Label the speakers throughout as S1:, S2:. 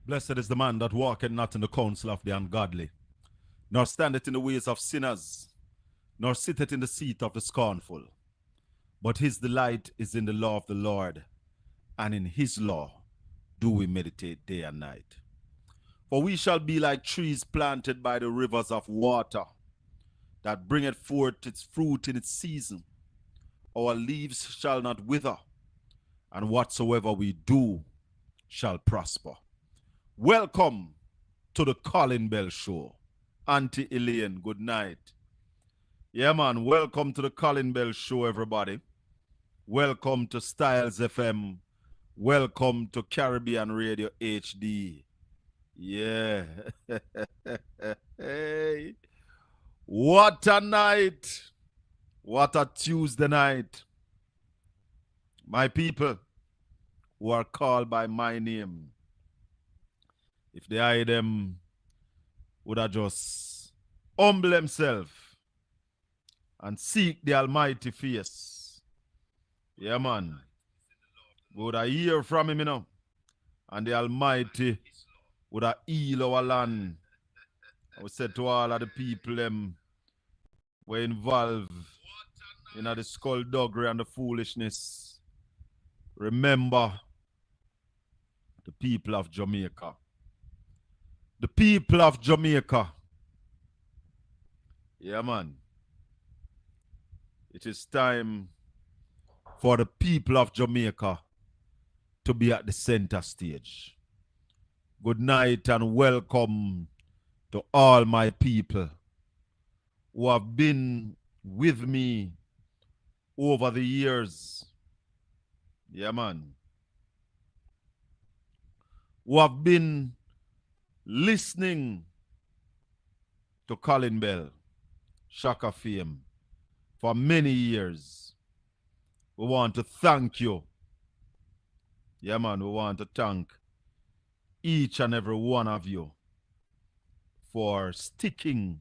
S1: Blessed is the man that walketh not in the counsel of the ungodly, nor standeth in the ways of sinners, nor sitteth in the seat of the scornful. But his delight is in the law of the Lord, and in his law do we meditate day and night. For we shall be like trees planted by the rivers of water, that bringeth forth its fruit in its season. Our leaves shall not wither, and whatsoever we do shall prosper. Welcome to the Colin Bell Show. Auntie Elaine, good night. Yeah, man, welcome to the Colin Bell Show, everybody. Welcome to Styles FM. Welcome to Caribbean Radio HD. Yeah. Hey. What a night. What a Tuesday night. My people who are called by my name, if they hide them, would have just humble themselves and seek the Almighty face. Yeah, man. We would have hear from him, you know, and the Almighty would have heal our land. I would say to all of the people them were involved in the skullduggery and the foolishness. Remember the people of Jamaica. The people of Jamaica. Yeah, man. It is time for the people of Jamaica to be at the center stage. Good night and welcome to all my people who have been with me over the years. Yeah, man. Who have been listening to Colin Bell, Shaka Fame, for many years. We want to thank you. Yeah, man, we want to thank each and every one of you for sticking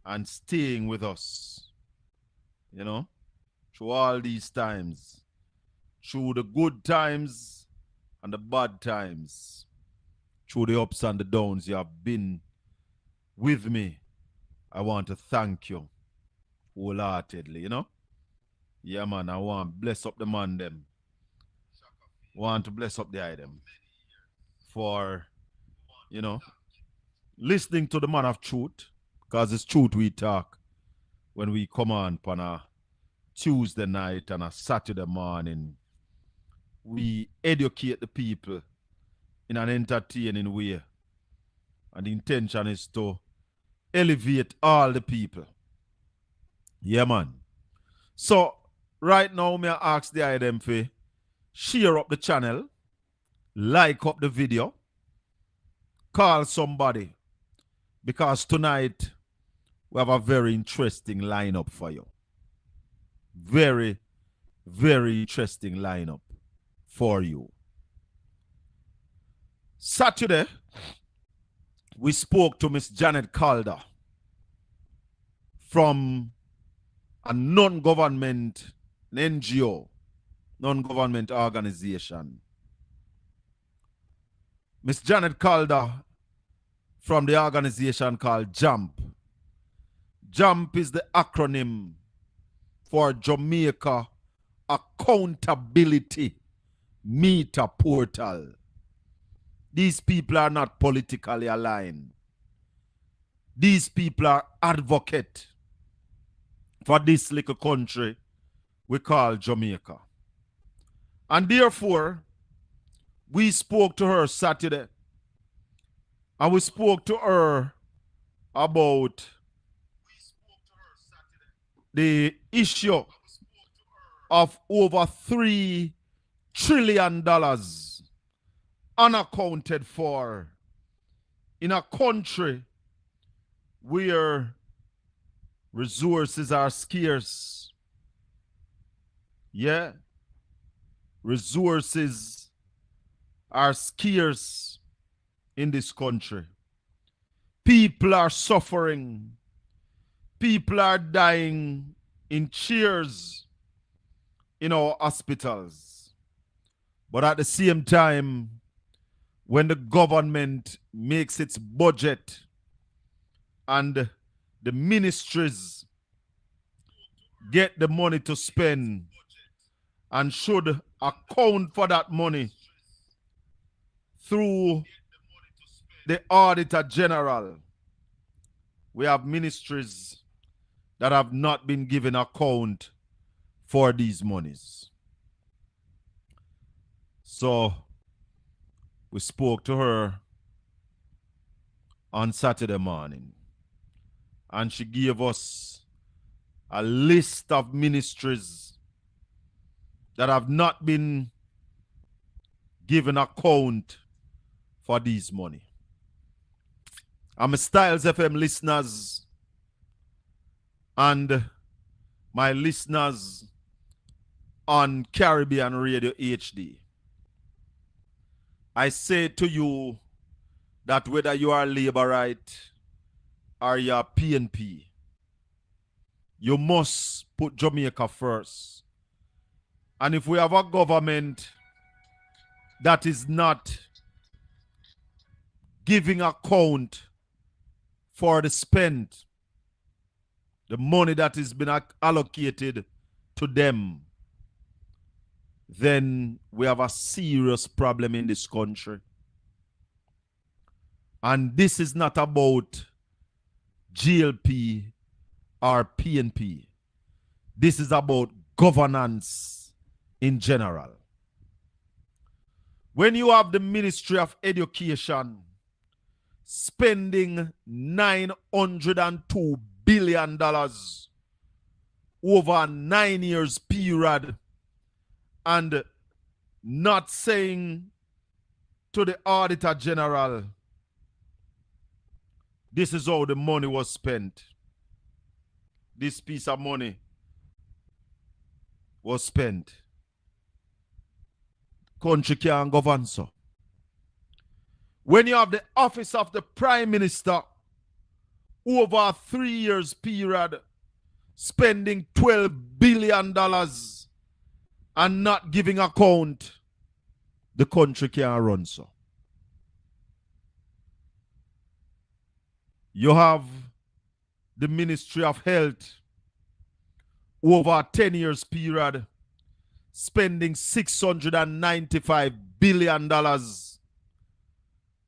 S1: and staying with us. You know, through all these times, through the good times and the bad times, through the ups and the downs, you have been with me. I want to thank you wholeheartedly, you know. Yeah, man, I want to bless up the man them. Want to bless up the item for, you know, listening to the man of truth, because it's truth we talk when we come on a Tuesday night and a Saturday morning. We educate the people in an entertaining way. And the intention is to elevate all the people. Yeah, man. So, right now, may I ask the item for share up the channel, like up the video, call somebody, because tonight we have a very interesting lineup for you. Very, very interesting lineup for you. Saturday, we spoke to Miss Janet Calder from a non-government NGO, non-government organization. Miss Janet Calder from the organization called JAMP. JAMP is the acronym for Jamaica Accountability Meter Portal. These people are not politically aligned. These people are advocates for this little country we call Jamaica. And therefore, we spoke to her Saturday. And we spoke to her about the issue of over $3 trillion unaccounted for in a country where resources are scarce. Yeah. Resources are scarce in this country. People are suffering. People are dying in chairs in our hospitals. But at the same time, when the government makes its budget and the ministries get the money to spend and should account for that money through the Auditor General, we have ministries that have not been given account for these monies. So we spoke to her on Saturday morning, and she gave us a list of ministries that have not been given account for these money. I'm Styles FM listeners and my listeners on Caribbean Radio HD. I say to you that whether you are Labourite or you are PNP, you must put Jamaica first. And if we have a government that is not giving account for the spend, the money that has been allocated to them, then we have a serious problem in this country. And this is not about GLP or PNP. This is about governance in general. When you have the Ministry of Education spending $902 billion over a 9 years period and not saying to the Auditor General, this is how the money was spent. This piece of money was spent. Country can't govern so. When you have the office of the Prime Minister over a 3 years period spending $12 billion and not giving account, the country can't run so. You have the Ministry of Health over a 10 years period spending $695 billion,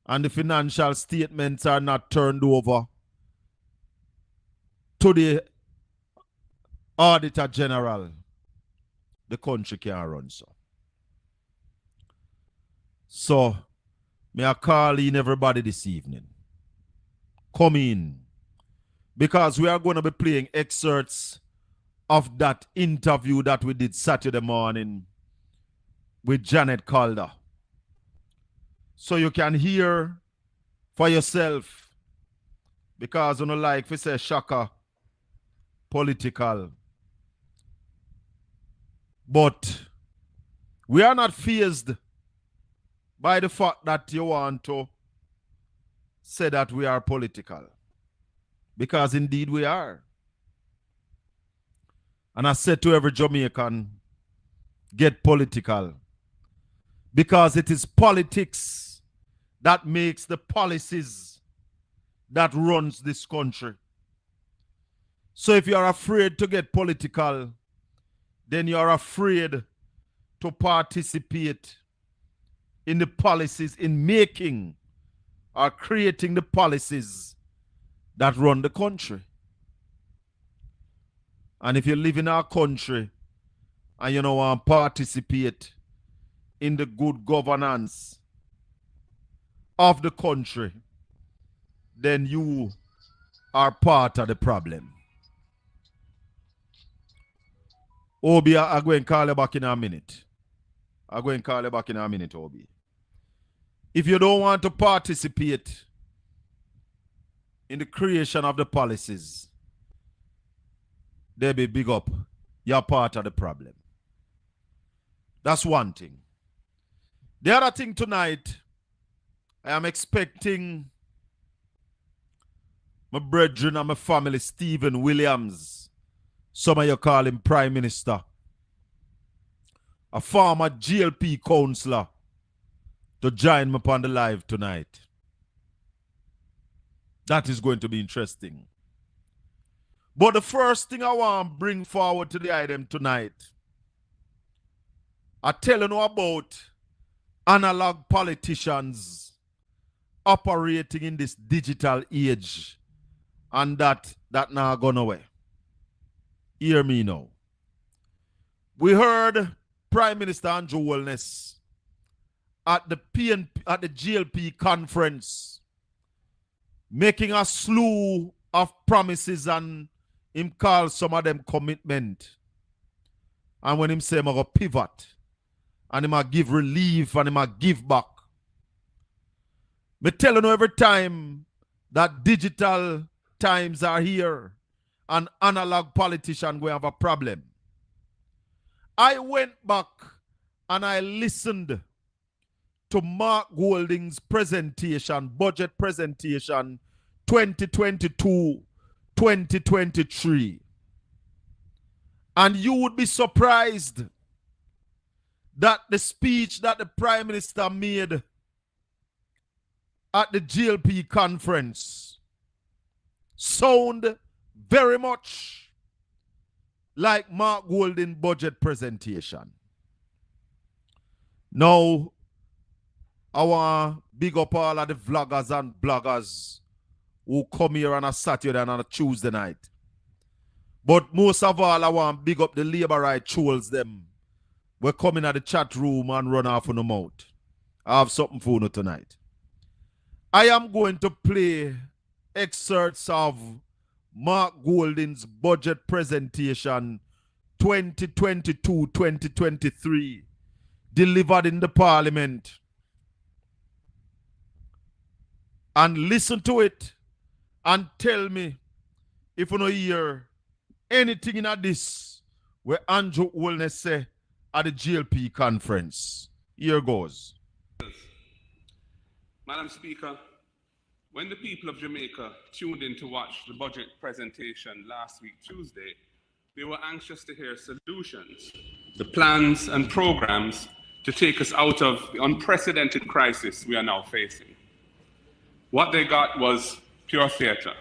S1: and the financial statements are not turned over to the Auditor General. The country can't run so. So, may I call in everybody this evening. Come in. Because we are going to be playing excerpts of that interview that we did Saturday morning with Janet Calder. So you can hear for yourself. Because you know, like we say, shaka, political. But we are not fazed by the fact that you want to say that we are political. Because indeed we are. And I said to every Jamaican, get political. Because it is politics that makes the policies that runs this country. So if you are afraid to get political, then you are afraid to participate in the policies, in making or creating the policies that run the country. And if you live in our country and you don't want to participate in the good governance of the country, then you are part of the problem. Obi, I'm going to call you back in a minute. Obi. If you don't want to participate in the creation of the policies, they be big up. You're part of the problem. That's one thing. The other thing tonight, I am expecting my brethren and my family, Stephen Williams. Some of you call him Prime Minister. A former GLP councillor to join me upon the live tonight. That is going to be interesting. But the first thing I want to bring forward to the item tonight, I tell you about analog politicians operating in this digital age, and that now gone away. Hear me now. We heard Prime Minister Andrew Wellness at the GLP conference making a slew of promises, and him call some of them commitment. And when him say, I'm going to pivot, and him going to give relief, and him going to give back. Me tell you every time that digital times are here and analog politicians will have a problem. I went back and I listened to Mark Golding's presentation, budget presentation 2022-2023. And you would be surprised that the speech that the Prime Minister made at the GLP conference sound very much like Mark Golding budget presentation. Now, I want to big up all of the vloggers and bloggers who come here on a Saturday and on a Tuesday night. But most of all, I want to big up the labor right trolls them. We're coming at the chat room and run off on the mouth. I have something for you tonight. I am going to play excerpts of Mark Golding's budget presentation 2022-2023 delivered in the Parliament. And listen to it and tell me if you don't hear anything in this where Andrew Wellness say at the GLP conference. Here goes.
S2: Madam Speaker, when the people of Jamaica tuned in to watch the budget presentation last week, Tuesday, they were anxious to hear solutions, the plans and programs to take us out of the unprecedented crisis we are now facing. What they got was pure theatre.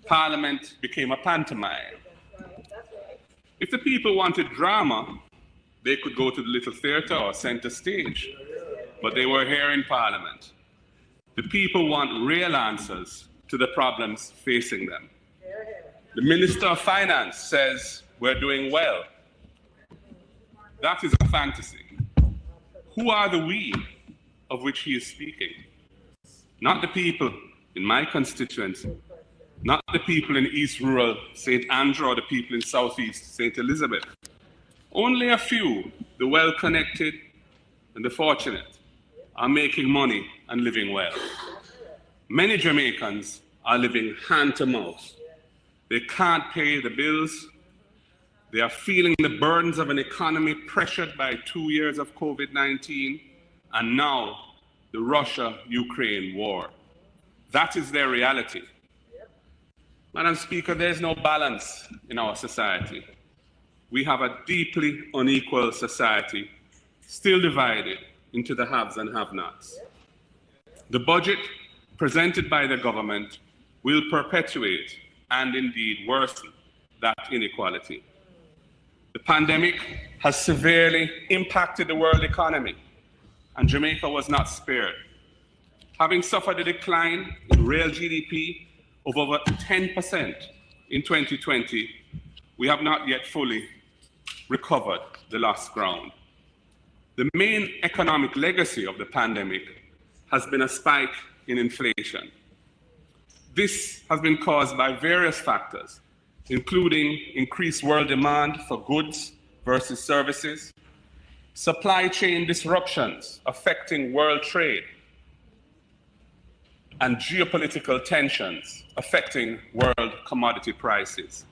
S2: Parliament became a pantomime. If the people wanted drama, they could go to the little theatre or centre stage, but they were here in Parliament. The people want real answers to the problems facing them. The Minister of Finance says we're doing well. That is a fantasy. Who are the we of which he is speaking? Not the people in my constituency, not the people in East Rural St. Andrew or the people in Southeast St. Elizabeth. Only a few, the well-connected and the fortunate, are making money and living well. Many Jamaicans are living hand to mouth. They can't pay the bills. They are feeling the burdens of an economy pressured by 2 years of COVID-19 and now the Russia-Ukraine war. That is their reality. Madam Speaker, there's no balance in our society. We have a deeply unequal society, still divided into the haves and have-nots. The budget presented by the government will perpetuate and indeed worsen that inequality. The pandemic has severely impacted the world economy, and Jamaica was not spared. Having suffered a decline in real GDP of over 10% in 2020, we have not yet fully recovered the lost ground. The main economic legacy of the pandemic has been a spike in inflation. This has been caused by various factors, including increased world demand for goods versus services, supply chain disruptions affecting world trade, and geopolitical tensions affecting world commodity prices,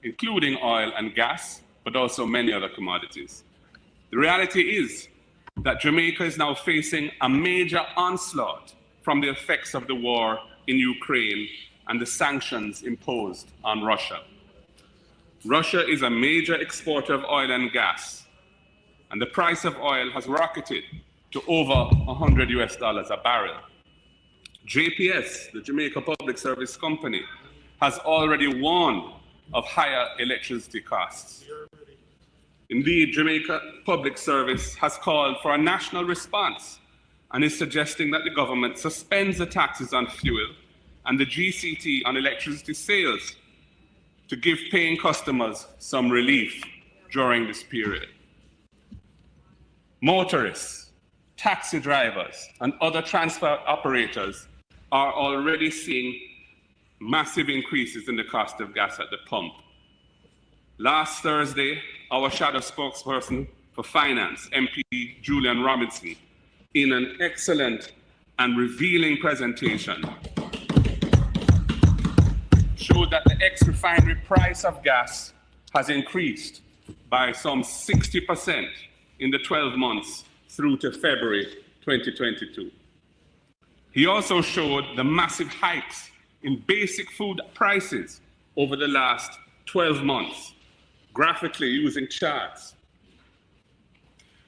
S2: including oil and gas, but also many other commodities. The reality is that Jamaica is now facing a major onslaught from the effects of the war in Ukraine and the sanctions imposed on Russia. Russia is a major exporter of oil and gas, and the price of oil has rocketed to to over $100 a barrel. JPS, the Jamaica Public Service Company, has already warned of higher electricity costs. Indeed, Jamaica Public Service has called for a national response and is suggesting that the government suspends the taxes on fuel and the GCT on electricity sales to give paying customers some relief during this period. Motorists, taxi drivers, and other transport operators are already seeing massive increases in the cost of gas at the pump. Last Thursday, our shadow spokesperson for finance, MP Julian Robinson, in an excellent and revealing presentation, showed that the ex-refinery price of gas has increased by some 60% in the 12 months through to February 2022. He also showed the massive hikes in basic food prices over the last 12 months, graphically using charts.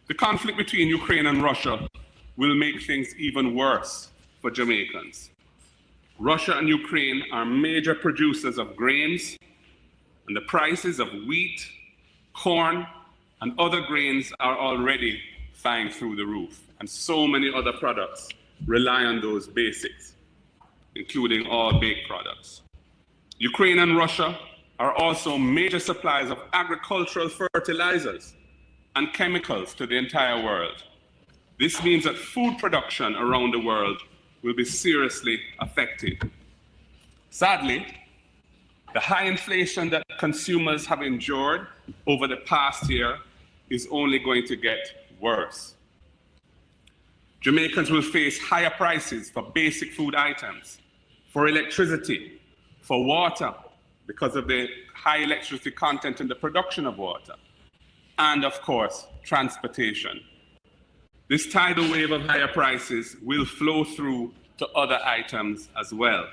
S2: The conflict between Ukraine and Russia will make things even worse for Jamaicans. Russia and Ukraine are major producers of grains, and the prices of wheat, corn, and other grains are already flying through the roof, and so many other products rely on those basics, including all baked products. Ukraine and Russia are also major suppliers of agricultural fertilizers and chemicals to the entire world. This means that food production around the world will be seriously affected. Sadly, the high inflation that consumers have endured over the past year is only going to get worse. Jamaicans will face higher prices for basic food items, for electricity, for water, because of the high electricity content in the production of water, and of course, transportation. This tidal wave of higher prices will flow through to other items as well.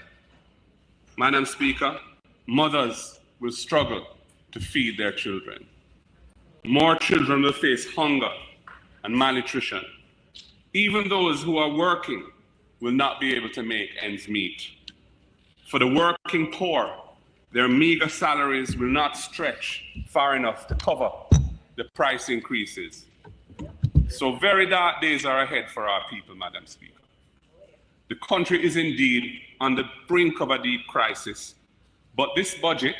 S2: Madam Speaker, mothers will struggle to feed their children. More children will face hunger and malnutrition. Even those who are working will not be able to make ends meet. For the working poor, their meager salaries will not stretch far enough to cover the price increases. So very dark days are ahead for our people, Madam Speaker. The country is indeed on the brink of a deep crisis, but this budget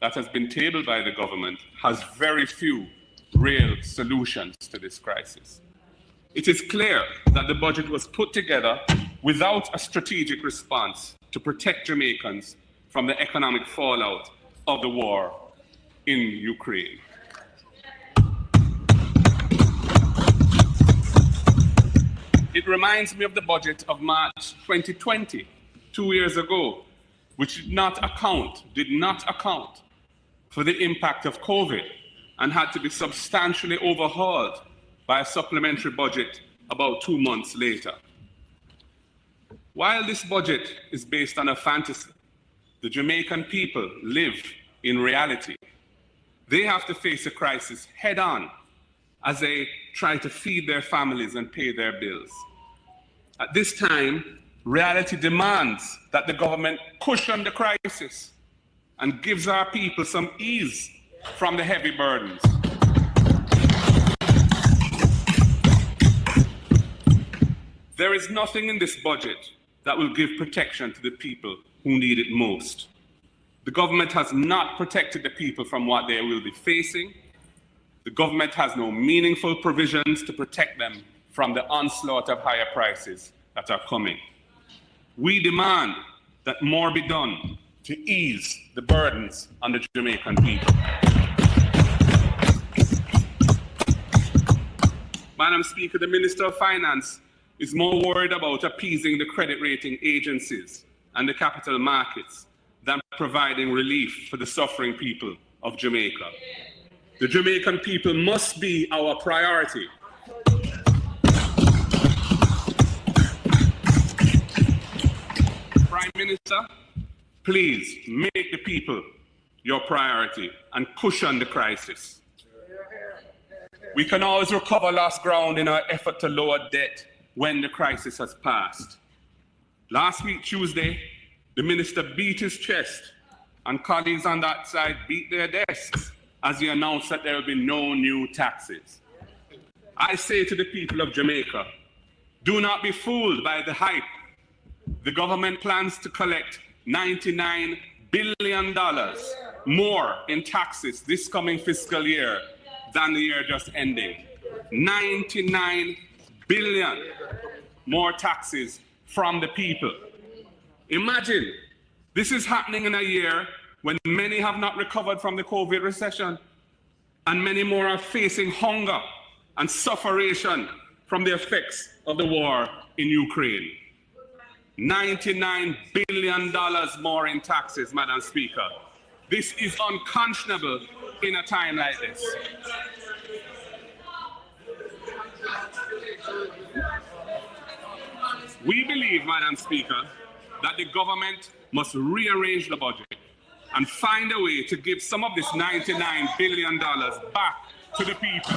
S2: that has been tabled by the government has very few real solutions to this crisis. It is clear that the budget was put together without a strategic response to protect Jamaicans from the economic fallout of the war in Ukraine. It reminds me of the budget of March 2020, 2 years ago, which did not account for the impact of COVID and had to be substantially overhauled by a supplementary budget about 2 months later. While this budget is based on a fantasy, the Jamaican people live in reality. They have to face a crisis head on as they try to feed their families and pay their bills. At this time, reality demands that the government cushion the crisis and gives our people some ease from the heavy burdens. There is nothing in this budget that will give protection to the people who need it most. The government has not protected the people from what they will be facing. The government has no meaningful provisions to protect them from the onslaught of higher prices that are coming. We demand that more be done to ease the burdens on the Jamaican people. Madam Speaker, the Minister of Finance is more worried about appeasing the credit rating agencies and the capital markets than providing relief for the suffering people of Jamaica. The Jamaican people must be our priority. Prime Minister, please make the people your priority and cushion the crisis. We can always recover lost ground in our effort to lower debt when the crisis has passed. Last week, Tuesday, the minister beat his chest and colleagues on that side beat their desks as he announced that there will be no new taxes. I say to the people of Jamaica, do not be fooled by the hype. The government plans to collect $99 billion more in taxes this coming fiscal year than the year just ending. 99 billion more taxes from the people. Imagine, this is happening in a year when many have not recovered from the COVID recession and many more are facing hunger and sufferation from the effects of the war in Ukraine. $99 billion more in taxes, Madam Speaker. This is unconscionable in a time like this. We believe, Madam Speaker, that the government must rearrange the budget and find a way to give some of this $99 billion back to the people.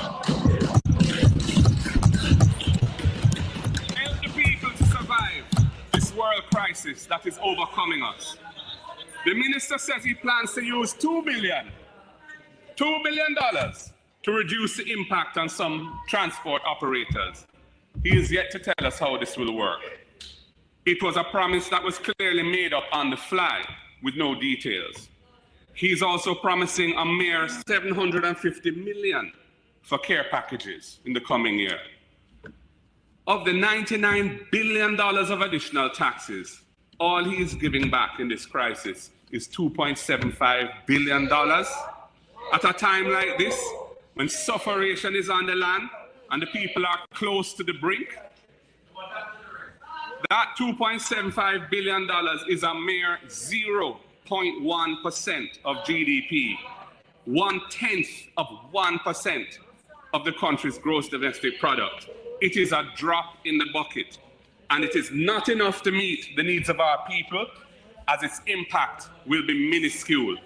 S2: Help the people to survive this world crisis that is overcoming us. The minister says he plans to use $2 billion to reduce the impact on some transport operators. He is yet to tell us how this will work. It was a promise that was clearly made up on the fly with no details. He's also promising a mere $750 million for care packages in the coming year. Of the $99 billion of additional taxes, all he is giving back in this crisis is $2.75 billion. At a time like this, when sufferation is on the land and the people are close to the brink, that $2.75 billion is a mere 0.1% of GDP, 0.1% of the country's gross domestic product. It is a drop in the bucket, and it is not enough to meet the needs of our people, as its impact will be minuscule.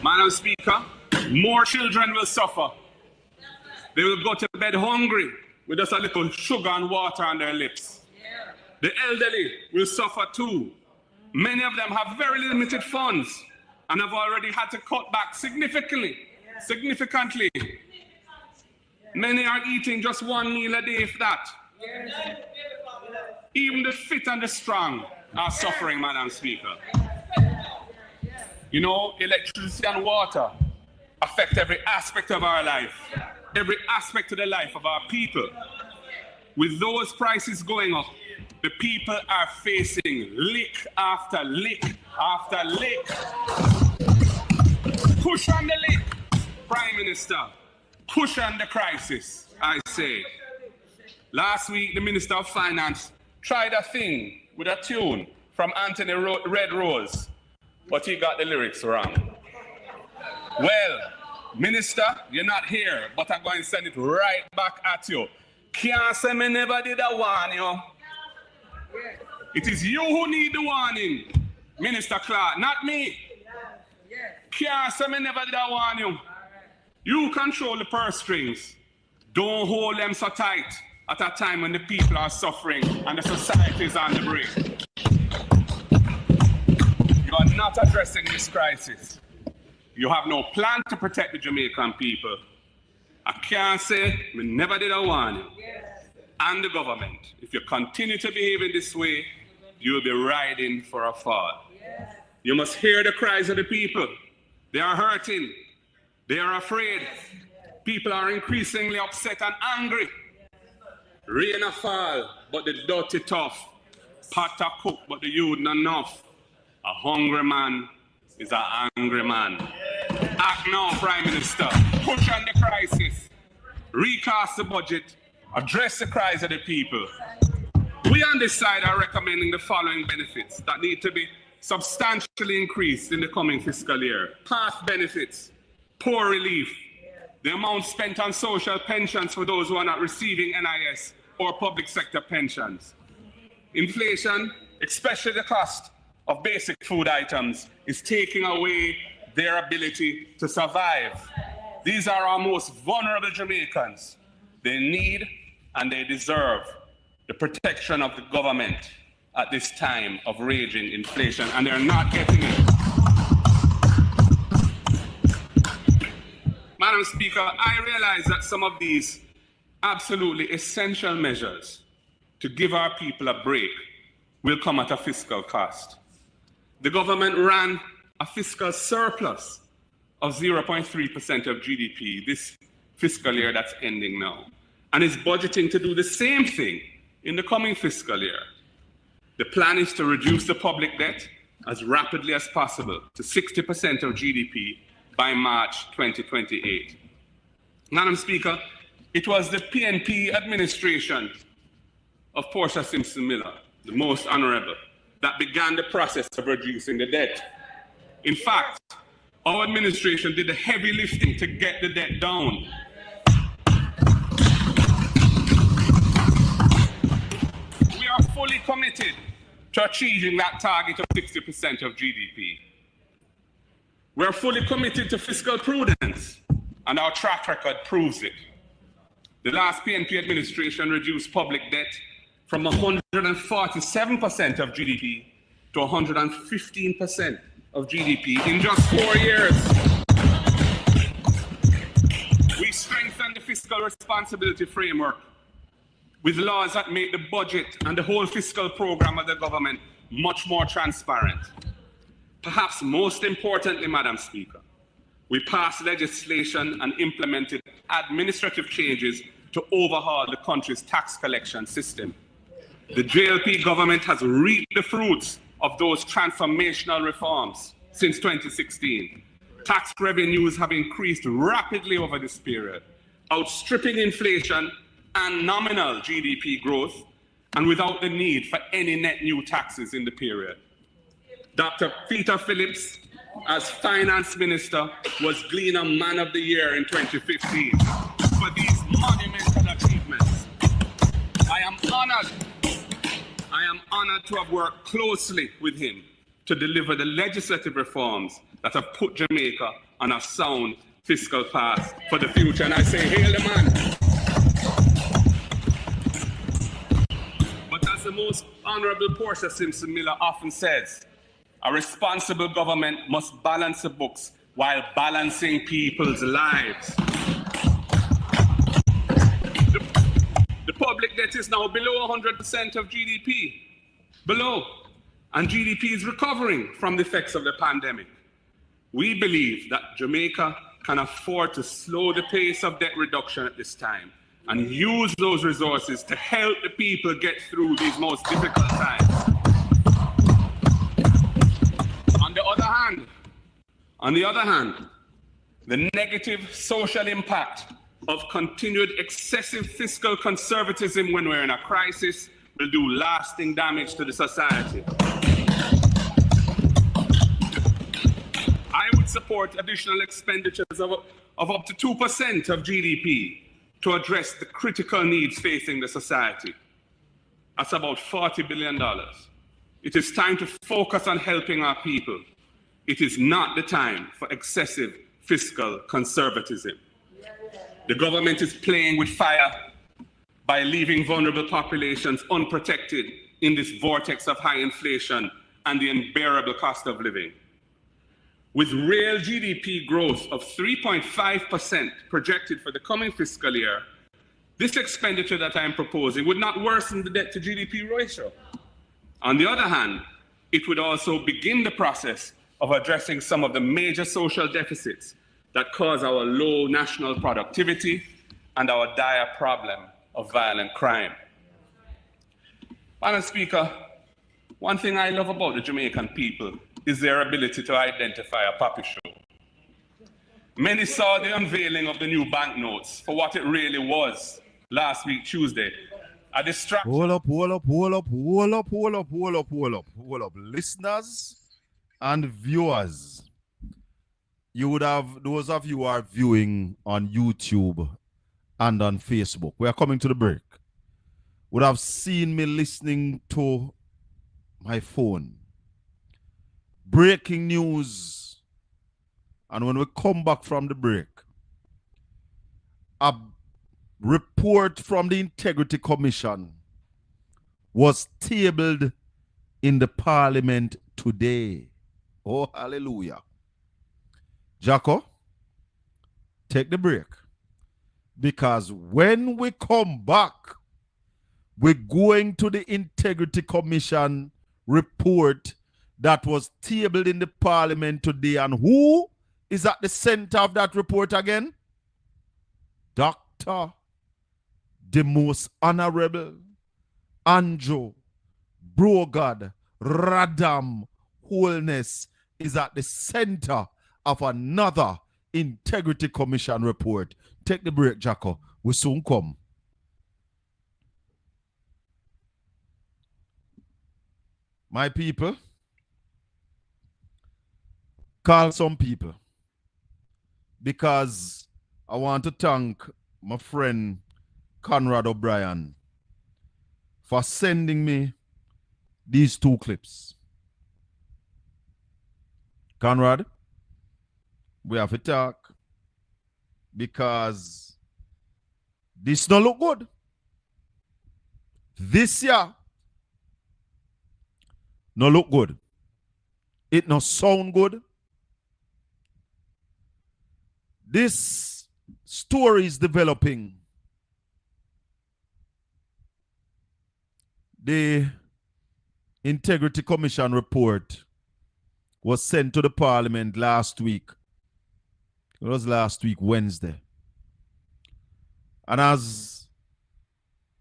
S2: Madam Speaker, more children will suffer. They will go to bed hungry with just a little sugar and water on their lips. The elderly will suffer too. Many of them have very limited funds and have already had to cut back significantly. Many are eating just one meal a day, if that. Even the fit and the strong are suffering, Madam Speaker. You know, electricity and water affect every aspect of our life, every aspect of the life of our people. With those prices going up, the people are facing lick after lick after lick. Push on the lick, Prime Minister. Push on the crisis, I say. Last week, the Minister of Finance tried a thing with a tune from Anthony Red Rose, but he got the lyrics wrong. Well, Minister, you're not here, but I'm going to send it right back at you. Can't say me never did a warn you. It is you who need the warning, Minister Clark, not me. Can't say me never did a warn you. You control the purse strings. Don't hold them so tight at a time when the people are suffering and the society is on the brink. You are not addressing this crisis. You have no plan to protect the Jamaican people. I can't say we never did a warning. And the government, if you continue to behave in this way, you'll be riding for a fall. You must hear the cries of the people. They are hurting. They are afraid. People are increasingly upset and angry. Rain a fall, but the dirty tough. Pot a cook, but the youth not enough. A hungry man is an angry man. Act now, Prime Minister. Push on the crisis. Recast the budget. Address the cries of the people. We on this side are recommending the following benefits that need to be substantially increased in the coming fiscal year. Path benefits, poor relief, the amount spent on social pensions for those who are not receiving NIS or public sector pensions. Inflation, especially the cost of basic food items is taking away their ability to survive. These are our most vulnerable Jamaicans. They need and they deserve the protection of the government at this time of raging inflation, and they're not getting it. Madam Speaker, I realize that some of these absolutely essential measures to give our people a break will come at a fiscal cost. The government ran a fiscal surplus of 0.3% of GDP this fiscal year that's ending now, and is budgeting to do the same thing in the coming fiscal year. The plan is to reduce the public debt as rapidly as possible to 60% of GDP by March 2028. Madam Speaker, it was the PNP administration of Portia Simpson Miller, the most honorable, that began the process of reducing the debt. In fact, our administration did the heavy lifting to get the debt down. We are fully committed to achieving that target of 60% of GDP. We're fully committed to fiscal prudence, and our track record proves it. The last PNP administration reduced public debt from 147% of GDP to 115% of GDP in just 4 years. We strengthened the fiscal responsibility framework with laws that make the budget and the whole fiscal program of the government much more transparent. Perhaps most importantly, Madam Speaker, we passed legislation and implemented administrative changes to overhaul the country's tax collection system. The JLP government has reaped the fruits of those transformational reforms since 2016. Tax revenues have increased rapidly over this period, outstripping inflation and nominal GDP growth, and without the need for any net new taxes in the period. Dr. Peter Phillips, as Finance Minister, was Gleaner Man of the Year in 2015 for these monumental achievements. I am honored to have worked closely with him to deliver the legislative reforms that have put Jamaica on a sound fiscal path for the future. And I say, hail the man. But as the most honorable Portia Simpson Miller often says, a responsible government must balance the books while balancing people's lives. The public debt is now below 100% of GDP. Below. And GDP is recovering from the effects of the pandemic. We believe that Jamaica can afford to slow the pace of debt reduction at this time and use those resources to help the people get through these most difficult times. On the other hand, the negative social impact of continued excessive fiscal conservatism when we're in a crisis will do lasting damage to the society. I would support additional expenditures of up to 2% of GDP to address the critical needs facing the society. That's about $40 billion. It is time to focus on helping our people. It is not the time for excessive fiscal conservatism. The government is playing with fire by leaving vulnerable populations unprotected in this vortex of high inflation and the unbearable cost of living. With real GDP growth of 3.5% projected for the coming fiscal year, this expenditure that I am proposing would not worsen the debt to GDP ratio. On the other hand, it would also begin the process of addressing some of the major social deficits that cause our low national productivity and our dire problem of violent crime. Madam Speaker, one thing I love about the Jamaican people is their ability to identify a puppy show. Many saw the unveiling of the new banknotes for what it really was last week, Tuesday. A distraction.
S1: Hold up. Listeners and viewers, you would have, those of you who are viewing on YouTube and on Facebook, we are coming to the break, would have seen me listening to my phone. breaking news. And when we come back from the break, a report from the Integrity Commission was tabled in the Parliament today. Oh, hallelujah. Jacko, take the break. Because when we come back, we're going to the Integrity Commission report that was tabled in the Parliament today. And who is at the center of that report again? Dr. the Most Honorable Andrew Brogard Radam Holness is at the center of another Integrity Commission report. Take the break, Jacko. We soon come. My people, call some people because I want to thank my friend Conrad O'Brien for sending me these two clips. Conrad, we have to talk because this don't look good. This year no look good. It no sound good. This story is developing. The Integrity Commission report was sent to the Parliament last week. It was last week, Wednesday. And as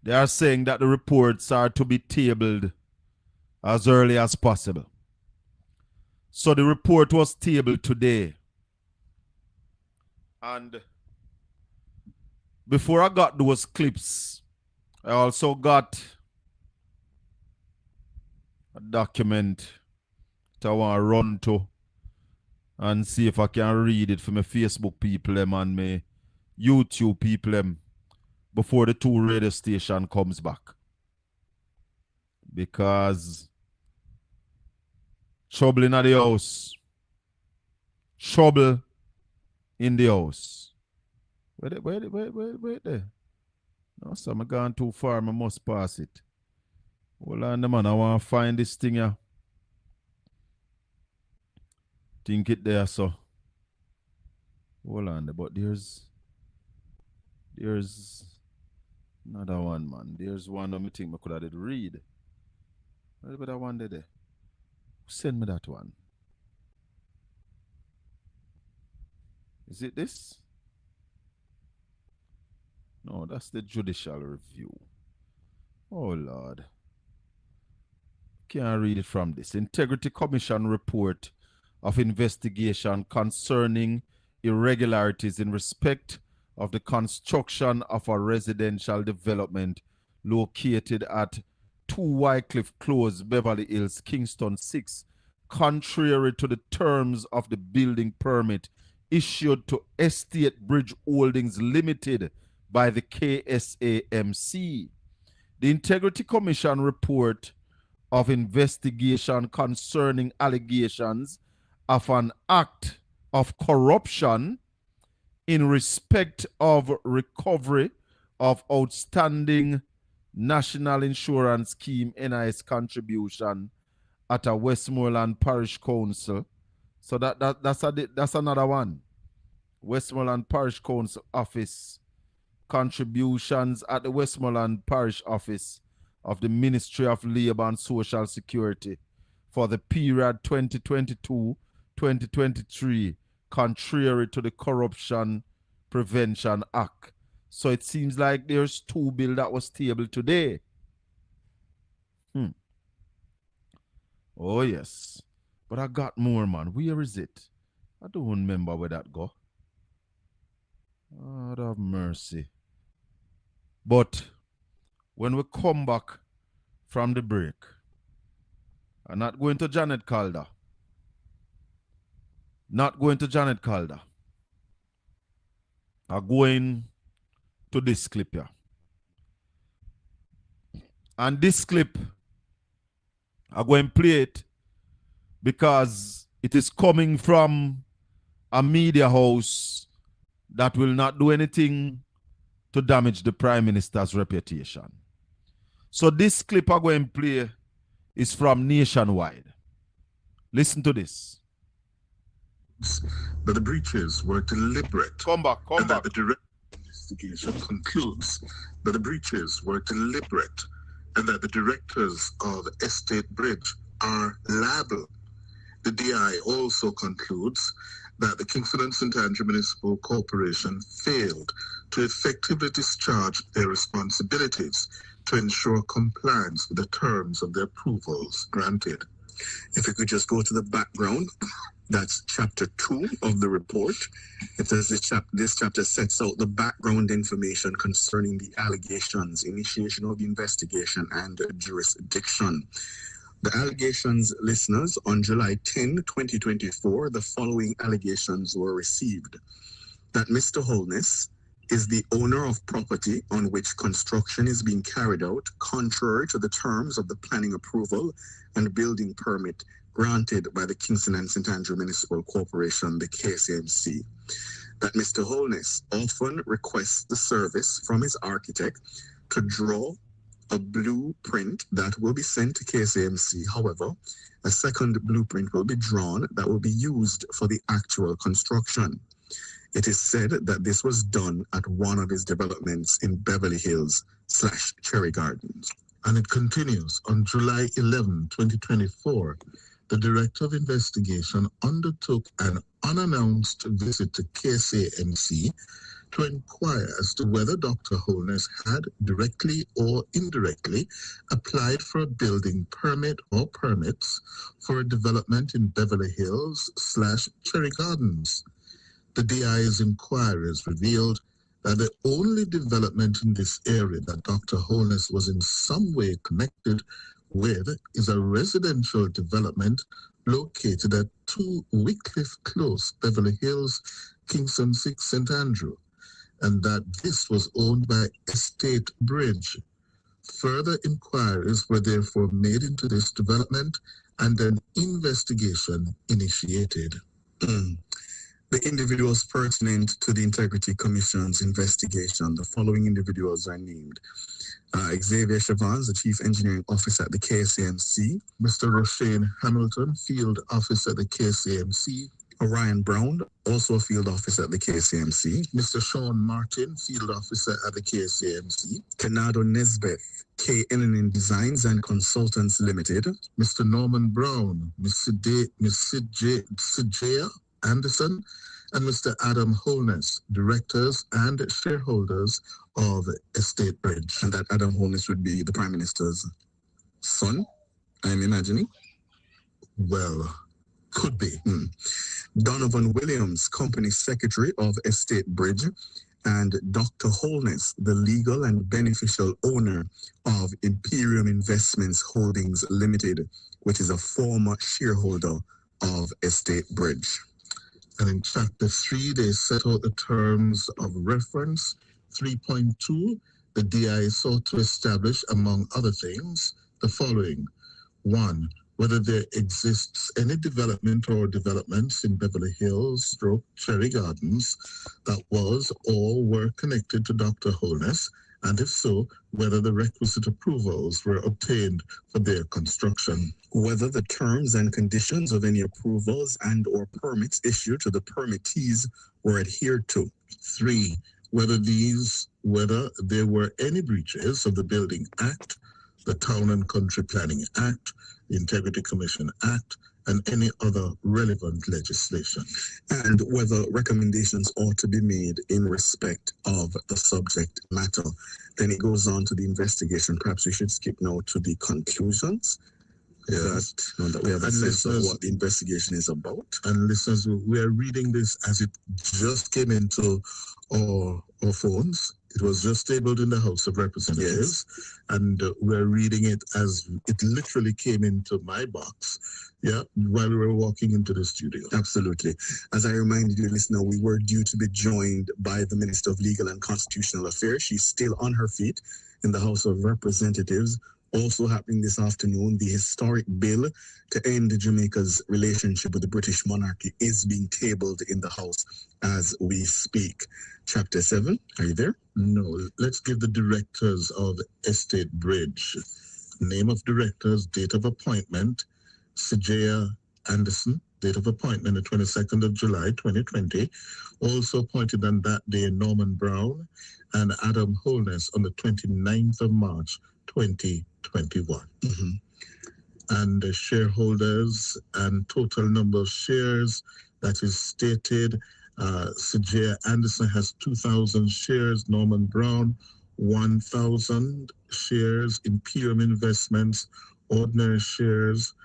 S1: they are saying that the reports are to be tabled as early as possible. So the report was tabled today. And before I got those clips, I also got a document that I want to run to and see if I can read it for my Facebook people them and my YouTube people them before the two radio station comes back. Because trouble in the house. Trouble in the house. Wait there. No, so I'm going too far. I must pass it. Hold on, man. I want to find this thing here. Think it there, so. Hold on, but there's another one, man. There's one that I think I could have read. What about that one there? Send me that one. Is it this? No, that's the judicial review. Oh, Lord. Can't read it from this. Integrity Commission report of investigation concerning irregularities in respect of the construction of a residential development located at 2 Wycliffe Close, Beverly Hills, Kingston 6, contrary to the terms of the building permit issued to Estate Bridge Holdings Limited by the KSAMC. The Integrity Commission report of investigation concerning allegations of an act of corruption in respect of recovery of outstanding National Insurance Scheme NIS contribution at a Westmoreland Parish Council. So that's another one. Westmoreland Parish Council office contributions at the Westmoreland Parish office of the Ministry of Labour and Social Security for the period 2022-2023, contrary to the Corruption Prevention Act. So it seems like there's two bills that was tabled today. Oh, yes. But I got more, man. Where is it? I don't remember where that go. God have mercy. But when we come back from the break, I'm not going to Janet Calder. Not going to Janet Calder. I'm going to this clip here. And this clip, I'm going to play it because it is coming from a media house that will not do anything to damage the Prime Minister's reputation. So this clip I'm going to play is from Nationwide. Listen to this.
S3: That the breaches were deliberate.
S1: Come back.
S3: That the direct investigation concludes that the breaches were deliberate and that the directors of Estate Bridge are liable. The DI also concludes that the Kingston and St. Andrew Municipal Corporation failed to effectively discharge their responsibilities to ensure compliance with the terms of the approvals granted. If we could just go to the background, that's chapter 2 of the report. It says this chapter sets out the background information concerning the allegations, initiation of the investigation, and jurisdiction. The allegations, listeners, on July 10, 2024, the following allegations were received. That Mr. Holness is the owner of property on which construction is being carried out contrary to the terms of the planning approval and building permit granted by the Kingston and St. Andrew Municipal Corporation, the KCMC. That Mr. Holness often requests the service from his architect to draw a blueprint that will be sent to KCMC. However, a second blueprint will be drawn that will be used for the actual construction. It is said that this was done at one of his developments in Beverly Hills / Cherry Gardens. And it continues. On July 11, 2024, the Director of Investigation undertook an unannounced visit to KCMC to inquire as to whether Dr. Holness had directly or indirectly applied for a building permit or permits for a development in Beverly Hills / Cherry Gardens. The DI's inquiries revealed that the only development in this area that Dr. Holness was in some way connected with is a residential development located at 2 Wycliffe Close, Beverly Hills, Kingston 6, St. Andrew, and that this was owned by Estate Bridge. Further inquiries were therefore made into this development and an investigation initiated. The individuals pertinent to the Integrity Commission's investigation, the following individuals are named. Xavier Chavans, the Chief Engineering Officer at the KCMC. Mr. Roshane Hamilton, Field Officer at the KCMC. Orion Brown, also a Field Officer at the KCMC. Mr. Sean Martin, Field Officer at the KCMC. Kenado Nesbeth, KNN Designs and Consultants Limited. Mr. Norman Brown, Ms. Sijaya Anderson, and Mr. Adam Holness, directors and shareholders of Estate Bridge. And that Adam Holness would be the Prime Minister's son, I'm imagining. Well, could be. Donovan Williams, Company Secretary of Estate Bridge, and Dr. Holness, the legal and beneficial owner of Imperium Investments Holdings Limited, which is a former shareholder of Estate Bridge. And in Chapter 3, they set out the terms of reference. 3.2, the DI sought to establish, among other things, the following. 1, whether there exists any development or developments in Beverly Hills / Cherry Gardens that was or were connected to Dr. Holness, and if so, whether the requisite approvals were obtained for their construction. Whether the terms and conditions of any approvals and or permits issued to the permittees were adhered to. 3, whether there were any breaches of the Building Act, the Town and Country Planning Act, the Integrity Commission Act, and any other relevant legislation, and whether recommendations ought to be made in respect of the subject matter. Then it goes on to the investigation. Perhaps we should skip now to the conclusions. Yes. That we have a sense of what the investigation is about. And listeners, we are reading this as it just came into our phones. It was just tabled in the House of Representatives, and we're reading it as it literally came into my box, while we were walking into the studio. Absolutely. As I reminded you, listener, we were due to be joined by the Minister of Legal and Constitutional Affairs. She's still on her feet in the House of Representatives, Also happening this afternoon, the historic bill to end Jamaica's relationship with the British monarchy is being tabled in the House as we speak. Chapter 7, are you there? No, let's give the directors of Estate Bridge. Name of directors, date of appointment, Sajaya Anderson, date of appointment the 22nd of July 2020. Also appointed on that day Norman Brown and Adam Holness on the 29th of March 2021. And the shareholders and total number of shares that is stated, Sajaya Anderson has 2,000 shares, Norman Brown 1,000 shares, Imperium Investments, ordinary shares,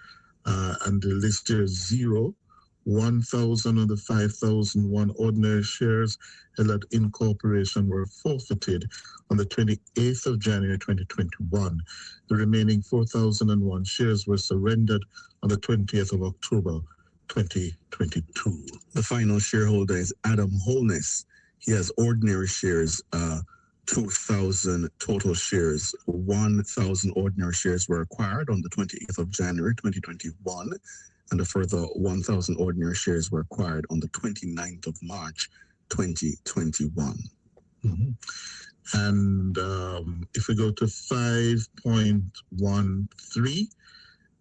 S3: and the list here is 0. 1,000 of the 5,001 ordinary shares held at incorporation were forfeited on the 28th of January 2021. The remaining 4,001 shares were surrendered on the 20th of October 2022. The final shareholder is Adam Holness. He has ordinary shares, 2,000 total shares. 1,000 ordinary shares were acquired on the 28th of January 2021. And a further 1,000 ordinary shares were acquired on the 29th of March 2021. And if we go to 5.13,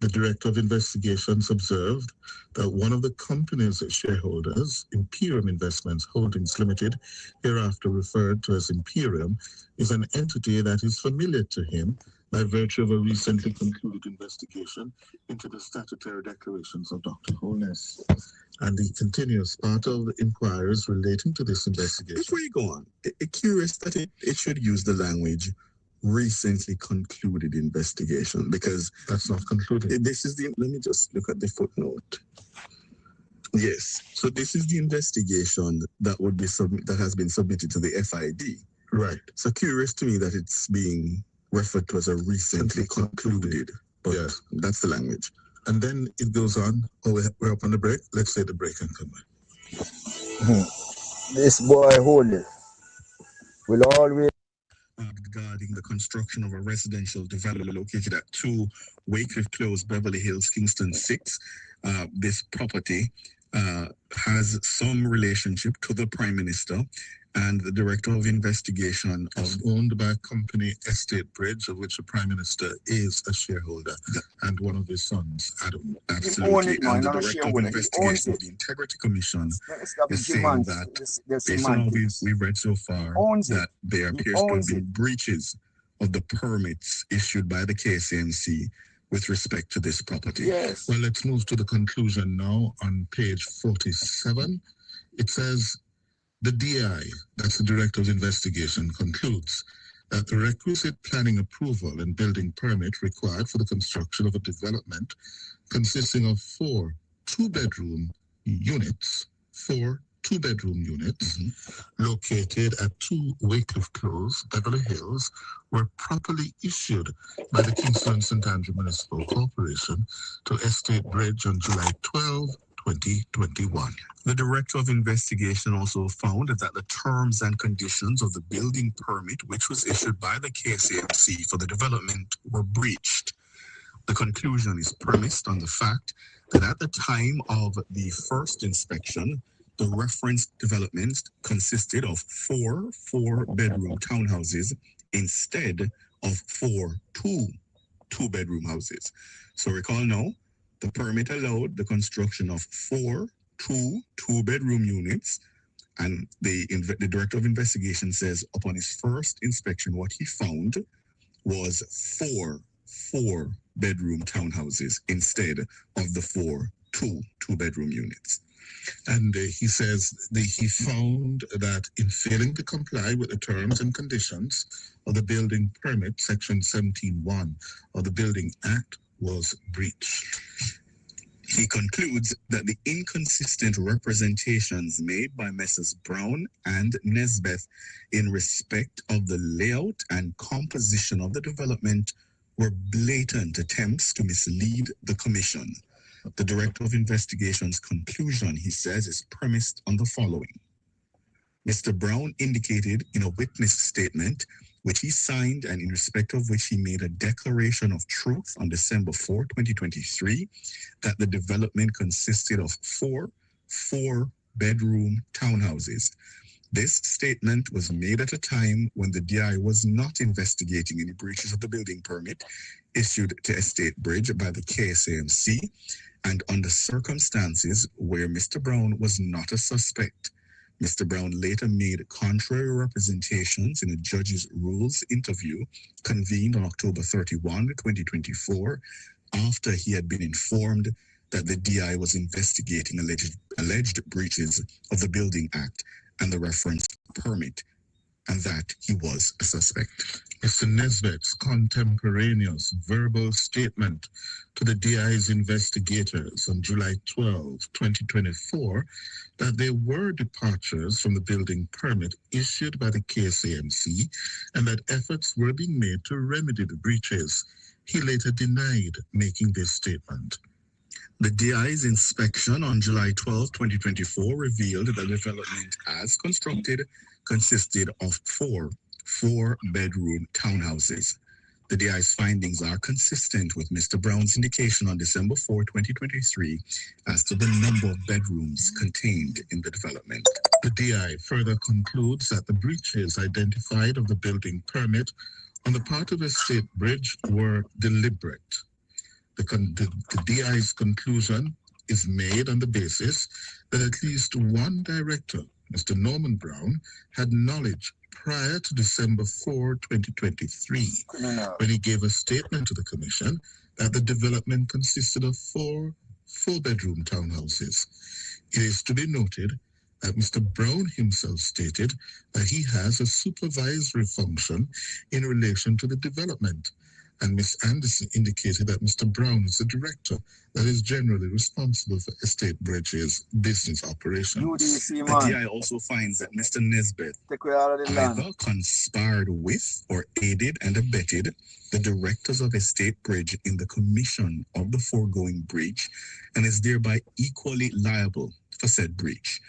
S3: the Director of Investigations observed that one of the company's shareholders, Imperium Investments Holdings Limited, hereafter referred to as Imperium, is an entity that is familiar to him by virtue of a recently concluded investigation into the statutory declarations of Dr. Holness. And he continues, part of the inquiries relating to this investigation. Before you go on, it's curious that it should use the language recently concluded investigation, because that's not concluded. This is the, let me just look at the footnote. Yes, so this is the investigation that would be that has been submitted to the FID. Right. So curious to me that it's being referred to as a recently concluded, but yes, that's the language. And then it goes on. Oh, we're up on the break. Let's say the break and come back.
S4: This boy Holy will always
S3: regarding the construction of a residential development located at 2 Wycliffe Close, Beverly Hills, Kingston 6. This property has some relationship to the Prime Minister, and the Director of Investigation is owned by company Estate Bridge, of which the Prime Minister is a shareholder, and one of his sons, Adam. Absolutely. And the Director of Investigation of the Integrity Commission is saying that, based on what we've read so far, that there appears to have been breaches of the permits issued by the KCMC with respect to this property.
S4: Yes.
S3: Well, let's move to the conclusion now on page 47. It says, the DI, that's the Director of Investigation, concludes that the requisite planning approval and building permit required for the construction of a development consisting of 4 two-bedroom units, located at 2 Wycliffe Close, Beverly Hills, were properly issued by the Kingston St. Andrew Municipal Corporation to Estate Bridge on July 12, 2021. The Director of Investigation also found that the terms and conditions of the building permit, which was issued by the KCMC for the development, were breached. The conclusion is premised on the fact that at the time of the first inspection, the referenced development consisted of 4 four-bedroom townhouses instead of 4 two-bedroom houses. So recall now, the permit allowed the construction of 4 two-bedroom units, and the Director of Investigation says upon his first inspection, what he found was 4 four-bedroom townhouses instead of the 4 two-bedroom units. And he says he found that in failing to comply with the terms and conditions of the building permit, section 17.1 of the Building Act, was breached. He concludes that the inconsistent representations made by Messrs. Brown and Nesbeth in respect of the layout and composition of the development were blatant attempts to mislead the Commission. The Director of Investigation's conclusion, he says, is premised on the following. Mr. Brown indicated in a witness statement
S5: which he signed and in respect of which he made a declaration of truth on December 4, 2023, that the development consisted of four bedroom townhouses. This statement was made at a time when the DI was not investigating any breaches of the building permit issued to Estate Bridge by the KSAMC and under circumstances where Mr. Brown was not a suspect. Mr. Brown later made contrary representations in a judge's rules interview convened on October 31, 2024, after he had been informed that the DI was investigating alleged breaches of the Building Act and the reference permit, and that he was a suspect.
S3: Mr. Nesbitt's contemporaneous verbal statement to the DI's investigators on July 12, 2024, that there were departures from the building permit issued by the KSAMC and that efforts were being made to remedy the breaches. He later denied making this statement.
S5: The DI's inspection on July 12, 2024 revealed that the development as constructed consisted of four bedroom townhouses. The DI's findings are consistent with Mr. Brown's indication on December 4, 2023 as to the number of bedrooms contained in the development.
S3: The DI further concludes that the breaches identified of the building permit on the part of Estate Bridge were deliberate. The DI's conclusion is made on the basis that at least one director, Mr. Norman Brown, had knowledge prior to December 4, 2023, when he gave a statement to the Commission that the development consisted of four bedroom townhouses. It is to be noted that Mr. Brown himself stated that he has a supervisory function in relation to the development, and Ms. Anderson indicated that Mr. Brown is the director that is generally responsible for Estate Bridge's business operations.
S5: The DI also finds that Mr. Nesbitt either conspired with or aided and abetted the directors of Estate Bridge in the commission of the foregoing breach and is thereby equally liable for said breach.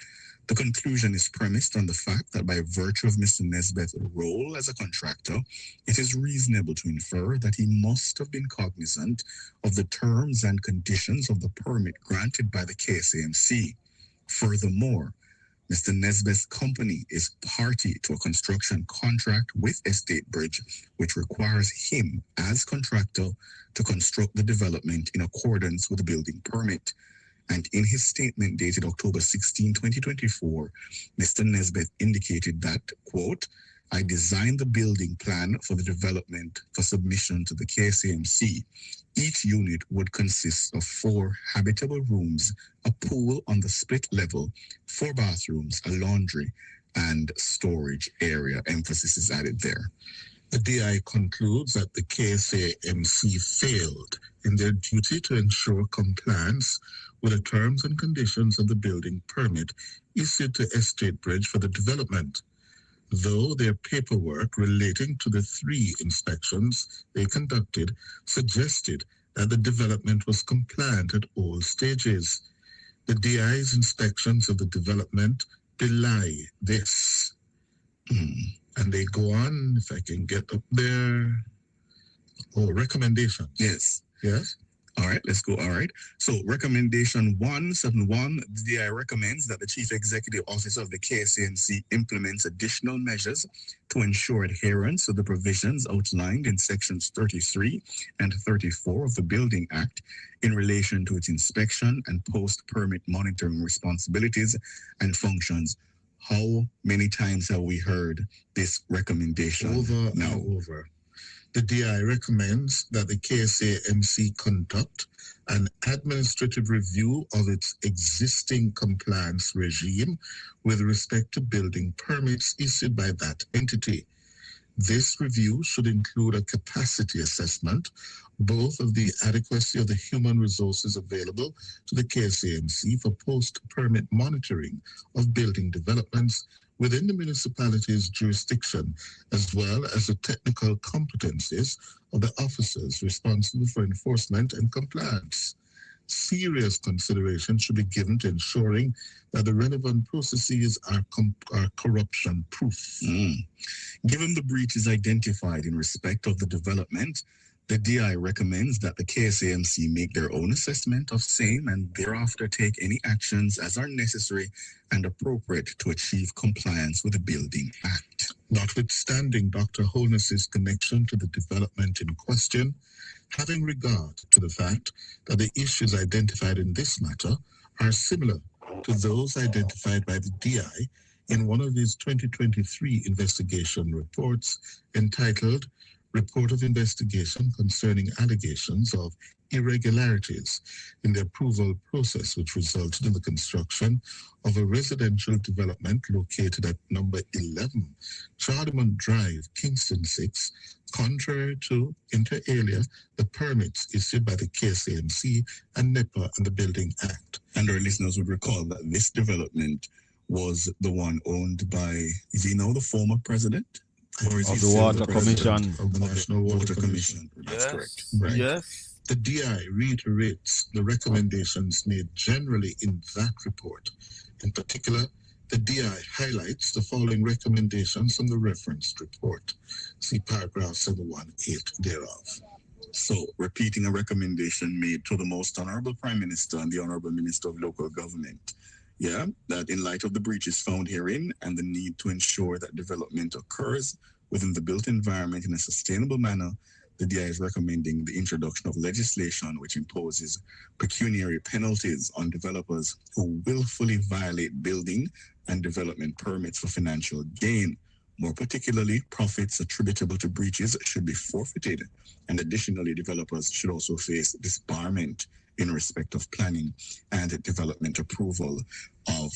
S5: The conclusion is premised on the fact that by virtue of Mr. Nesbitt's role as a contractor, it is reasonable to infer that he must have been cognizant of the terms and conditions of the permit granted by the KSAMC. Furthermore, Mr. Nesbitt's company is party to a construction contract with Estate Bridge, which requires him as contractor to construct the development in accordance with the building permit. And in his statement dated October 16, 2024, Mr. Nesbitt indicated that, quote, I designed the building plan for the development for submission to the KSAMC. Each unit would consist of 4 habitable rooms, a pool on the split level, 4 bathrooms, a laundry, and storage area. Emphasis is added there.
S3: The DI concludes that the KSAMC failed in their duty to ensure compliance with the terms and conditions of the building permit issued to Estate Bridge for the development, though their paperwork relating to the 3 inspections they conducted suggested that the development was compliant at all stages. The DI's inspections of the development belie this. And they go on, if I can get up there. Recommendations.
S5: Yes.
S3: Yes.
S5: All right, let's go. All right. So recommendation 171, the DI recommends that the Chief Executive Officer of the KSAMC implements additional measures to ensure adherence to the provisions outlined in sections 33 and 34 of the Building Act in relation to its inspection and post-permit monitoring responsibilities and functions. How many times have we heard this recommendation?
S3: Over and over. The DI recommends that the KSAMC conduct an administrative review of its existing compliance regime with respect to building permits issued by that entity. This review should include a capacity assessment, both of the adequacy of the human resources available to the KSAMC for post-permit monitoring of building developments within the municipality's jurisdiction, as well as the technical competencies of the officers responsible for enforcement and compliance. serious consideration should be given to ensuring that the relevant processes are corruption-proof.
S5: Given the breaches identified in respect of the development, the DI recommends that the KSAMC make their own assessment of same and thereafter take any actions as are necessary and appropriate to achieve compliance with the Building Act.
S3: Notwithstanding Dr. Holness's connection to the development in question, having regard to the fact that the issues identified in this matter are similar to those identified by the DI in one of his 2023 investigation reports entitled Report of Investigation Concerning Allegations of Irregularities in the Approval Process, which resulted in the construction of a residential development located at number 11, Charlemont Drive, Kingston 6, contrary to, inter alia, the permits issued by the KSAMC and NEPA and the Building Act.
S5: And our listeners would recall that this development was the one owned by, is he now the former president? Or is
S1: Of
S5: he
S1: the
S5: still
S1: Water
S5: president
S1: Commission.
S5: of the National Water Commission? That's
S1: Yes.
S5: correct. Right.
S1: Yes.
S3: The DI reiterates the recommendations made generally in that report. In particular, the DI highlights the following recommendations from the referenced report. See paragraph 718 thereof.
S5: So, repeating a recommendation made to the Most Honorable Prime Minister and the Honorable Minister of Local Government. Yeah, that in light of the breaches found herein and the need to ensure that development occurs within the built environment in a sustainable manner, the DI is recommending the introduction of legislation which imposes pecuniary penalties on developers who willfully violate building and development permits for financial gain. More particularly, profits attributable to breaches should be forfeited, and additionally, developers should also face disbarment in respect of planning and development approval of,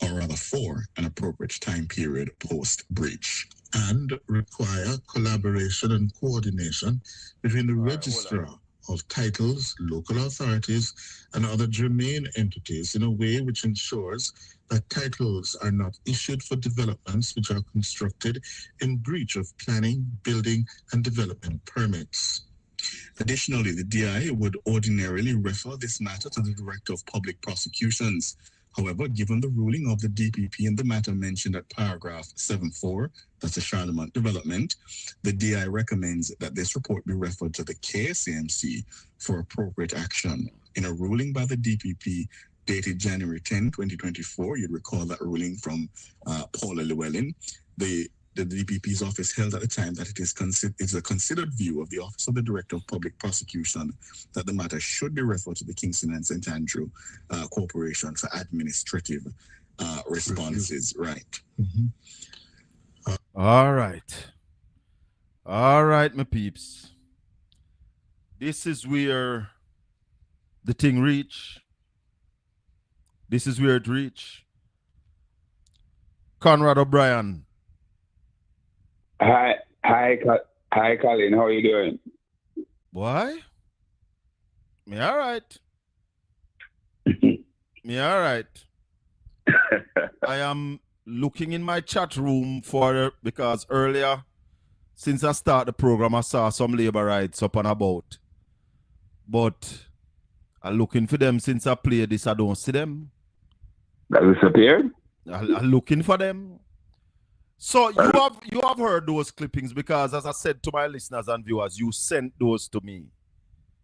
S5: or rather for, an appropriate time period post-breach.
S3: And require collaboration and coordination between the registrar of titles, local authorities, and other germane entities in a way which ensures that titles are not issued for developments which are constructed in breach of planning, building, and development permits.
S5: Additionally, the DI would ordinarily refer this matter to the Director of Public Prosecutions. However, given the ruling of the DPP in the matter mentioned at paragraph 7.4, that's the Charlemont development, the DI recommends that this report be referred to the KSAMC for appropriate action. In a ruling by the DPP dated January 10, 2024, you'd recall that ruling from Paula Llewellyn, the DPP's office held at the time that it's a considered view of the Office of the Director of Public Prosecution that the matter should be referred to the Kingston and St. Andrew Corporation for administrative responses. Right.
S3: Mm-hmm.
S1: All right. All right, my peeps. This is where the thing reach. This is where it reach. Conrad O'Brien.
S6: Hi, Colin. How are you doing?
S1: Why? Me all right. Me all right. I am looking in my chat room because earlier, since I started the program, I saw some labor rights up and about. But I'm looking for them since I played this. I don't see them.
S6: That disappeared?
S1: I'm looking for them. So you have heard those clippings because, as I said to my listeners and viewers, you sent those to me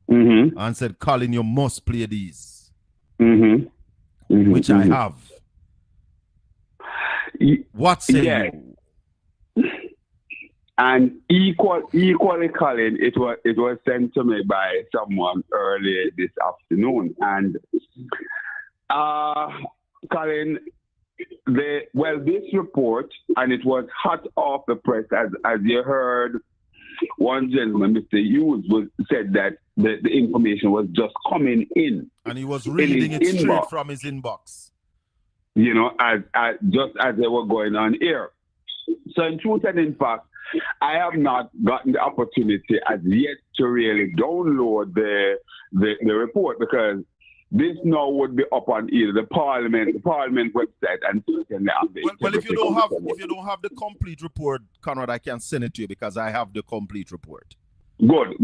S1: and said, Colin, you must play these, which I have. What say you?
S6: And equally, Colin, it was sent to me by someone earlier this afternoon, and Colin. This report, and it was hot off the press, as you heard, one gentleman, Mr. Hughes, said that the information was just coming in.
S1: And he was reading it straight from his inbox.
S6: You know, just as they were going on here. So in truth and in fact, I have not gotten the opportunity as yet to really download the report, because this now would be up on either the Parliament website and certainly on the
S1: well, if you don't have the complete report, Conrad, I can send it to you because I have the complete report.
S6: Good.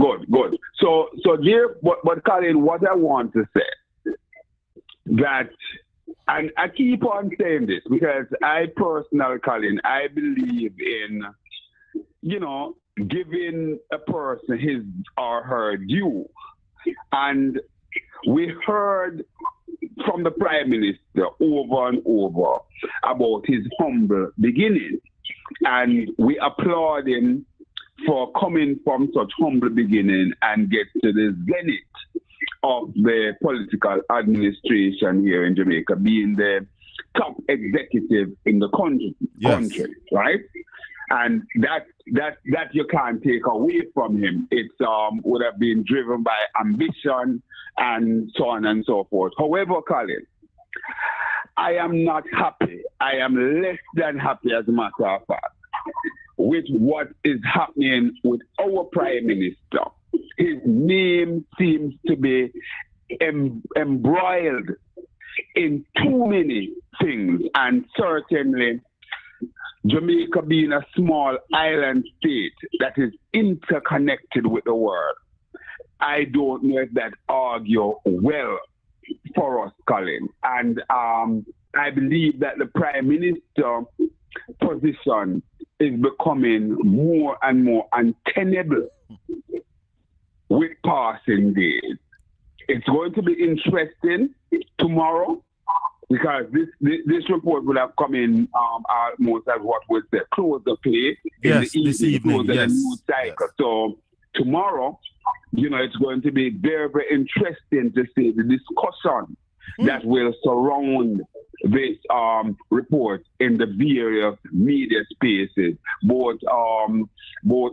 S6: So dear, but Colin, what I want to say that, and I keep on saying this because I personally, Colin, I believe in, giving a person his or her due. And we heard from the Prime Minister over and over about his humble beginning. And we applaud him for coming from such humble beginning and get to the zenith of the political administration here in Jamaica, being the top executive in the country, right? And that you can't take away from him. It would have been driven by ambition and so on and so forth. However, Colin, I am not happy. I am less than happy, as a matter of fact, with what is happening with our Prime Minister. His name seems to be embroiled in too many things, and certainly Jamaica being a small island state that is interconnected with the world, I don't know if that argue well for us, Colin. And I believe that the Prime Minister position is becoming more and more untenable with passing days. It's going to be interesting tomorrow, because this report will have come in almost as what was the close of play in the evening, close of the news cycle. So tomorrow, it's going to be very, very interesting to see the discussion that will surround this report in the various media spaces, both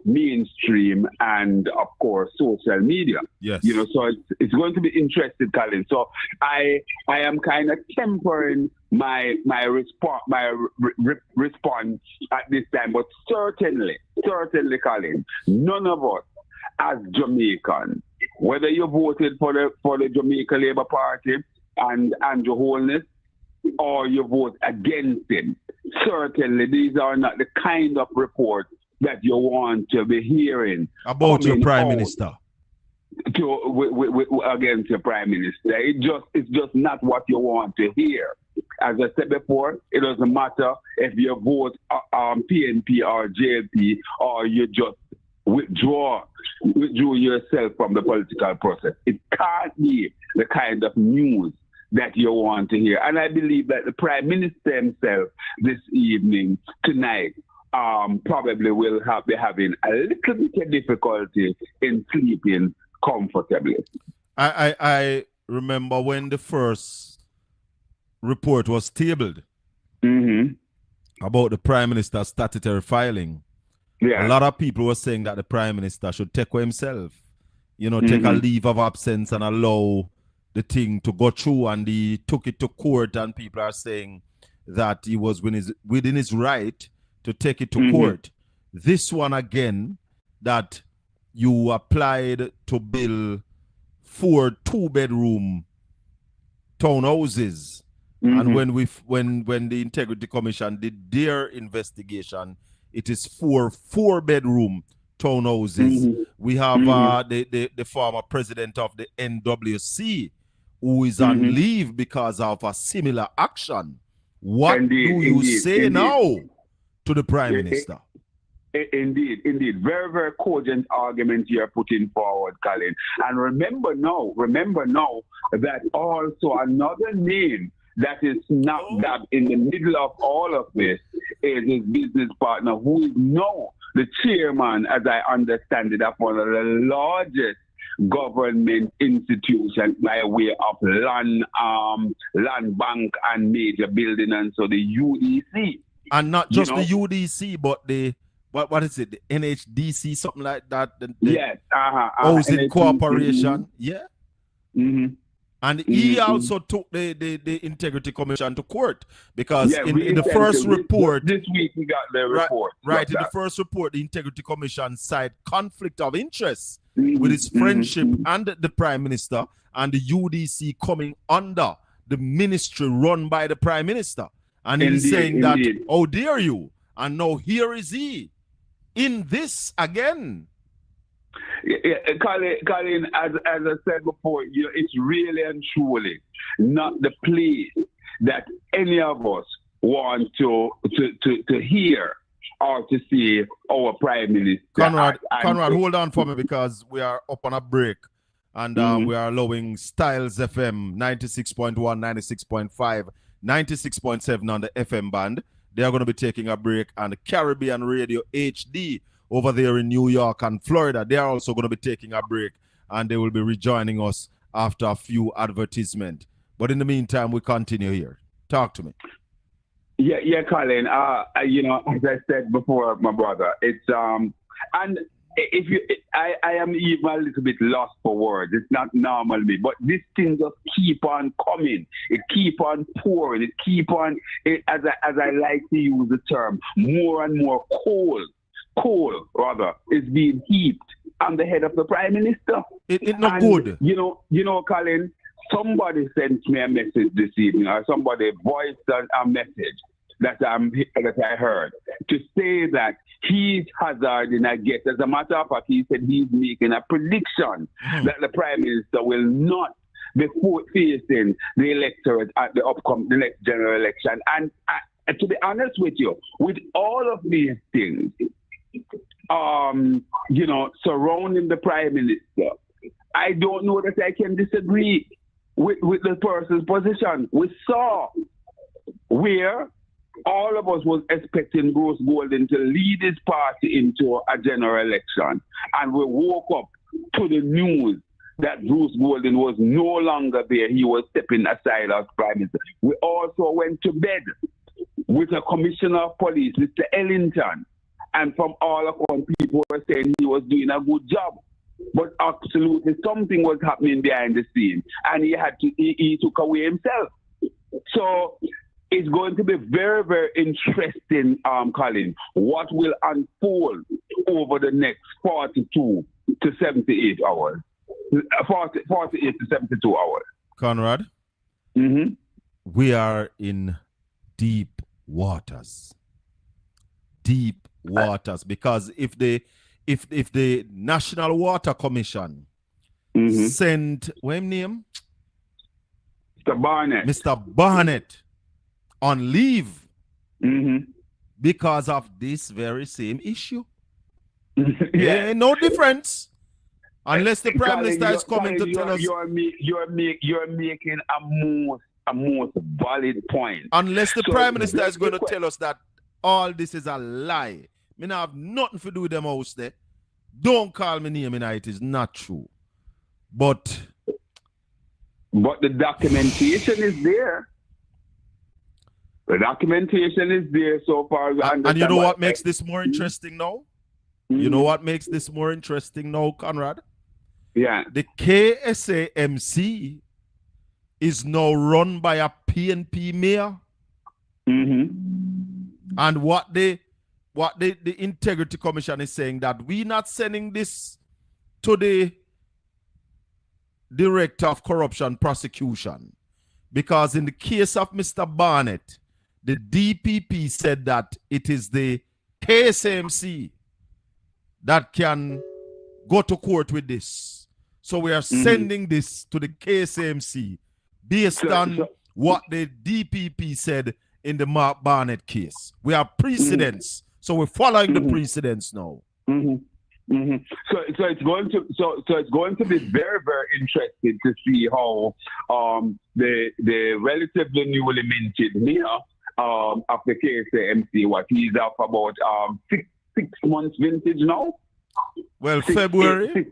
S6: mainstream and, of course, social media.
S1: Yes.
S6: So it's going to be interesting, Colin. So I am kind of tempering my response at this time, but certainly, Colin, none of us as Jamaicans, whether you voted for the Jamaica Labour Party and Andrew Holness, or you vote against him, certainly these are not the kind of reports that you want to be hearing
S1: about your Prime Minister.
S6: Against your Prime Minister. It's just not what you want to hear. As I said before, it doesn't matter if you vote PNP or JLP, or you just withdraw yourself from the political process. It can't be the kind of news that you want to hear. And I believe that the Prime Minister himself this evening, tonight, probably will be having a little bit of difficulty in sleeping comfortably.
S1: I remember when the first report was tabled about the Prime Minister's statutory filing.
S6: Yeah.
S1: A lot of people were saying that the Prime Minister should take himself, take a leave of absence and allow the thing to go through, and he took it to court, and people are saying that he was within his right to take it to court. This one again, that you applied to build 4 two-bedroom townhouses, and when the Integrity Commission did their investigation, it is 4 four-bedroom townhouses. We have the former president of the NWC, who is on leave because of a similar action. What do you say now to the Prime Minister?
S6: Indeed. Very, very cogent argument you're putting forward, Colin. And remember now that also another name that is smack dab in the middle of all of this is his business partner, who is now the chairman, as I understand it, of one of the largest government institutions by way of land bank and major building, and so the UDC.
S1: And not just the UDC, but the what is it, the NHDC, something like that?
S6: Yes.
S1: Housing
S6: NHDC.
S1: Corporation. Yeah. And he also took the Integrity Commission to court, because in the first report...
S6: This week we got the report.
S1: Right, in the first report, the Integrity Commission cited conflict of interest with his friendship and the Prime Minister and the UDC coming under the ministry run by the Prime Minister. And he's saying that, how dare you? And now here is he in this again.
S6: Colin, as I said before, it's really and truly not the place that any of us want to hear or to see our Prime Minister.
S1: Conrad, hold on for me because we are up on a break. And we are allowing Styles FM 96.1, 96.5, 96.7 on the FM band. They are going to be taking a break. And Caribbean Radio HD over there in New York and Florida, they are also going to be taking a break. And they will be rejoining us after a few advertisements. But in the meantime, we continue here. Talk to me.
S6: Yeah, Colin. As I said before, my brother, it's and if you, I am even a little bit lost for words. It's not normal me, but this thing just keep on coming. It keep on pouring. It keep on. As I like to use the term, more and more coal is being heaped on the head of the Prime Minister.
S1: It's not good.
S6: You know, Colin. Somebody sent me a message this evening, or somebody voiced a message that I heard to say that he's hazarding a guess. As a matter of fact, he said he's making a prediction that the Prime Minister will not be facing the electorate at the next general election. And to be honest with you, with all of these things, surrounding the Prime Minister, I don't know that I can disagree with the person's position. We saw where all of us was expecting Bruce Golden to lead his party into a general election. And we woke up to the news that Bruce Golden was no longer there. He was stepping aside as Prime Minister. We also went to bed with a commissioner of police, Mr. Ellington. And from all accounts, people were saying he was doing a good job. But absolutely something was happening behind the scene. And he took away himself. So it's going to be very, very interesting, Colin, what will unfold over the next 42 to 78 hours. 48 to 72 hours.
S1: Conrad, we are in deep waters. Deep waters. Because if the National Water Commission sent, what's his name? Mr. Barnett on leave because of this very same issue. Yeah, no difference. Unless the Prime Minister is coming to tell us.
S6: You're making a most valid point.
S1: Unless the Prime Minister is going to tell us that all this is a lie. Me not have nothing to do with them house there. Don't call me name, it is not true. But
S6: the documentation is there. The documentation is there so far.
S1: And you know what makes this more interesting now? You know what makes this more interesting now, Conrad?
S6: Yeah.
S1: The KSAMC is now run by a PNP mayor. And what the Integrity Commission is saying that we're not sending this to the Director of Corruption Prosecution. Because in the case of Mr. Barnett, the DPP said that it is the KSMC that can go to court with this. So we are sending this to the KSMC based on what the DPP said in the Mark Barnett case. We have precedents. So we're following the precedents now.
S6: So it's going to be very, very interesting to see how the relatively newly minted mayor of the KSAMC, what he's up about 6 months vintage now.
S1: Well, February,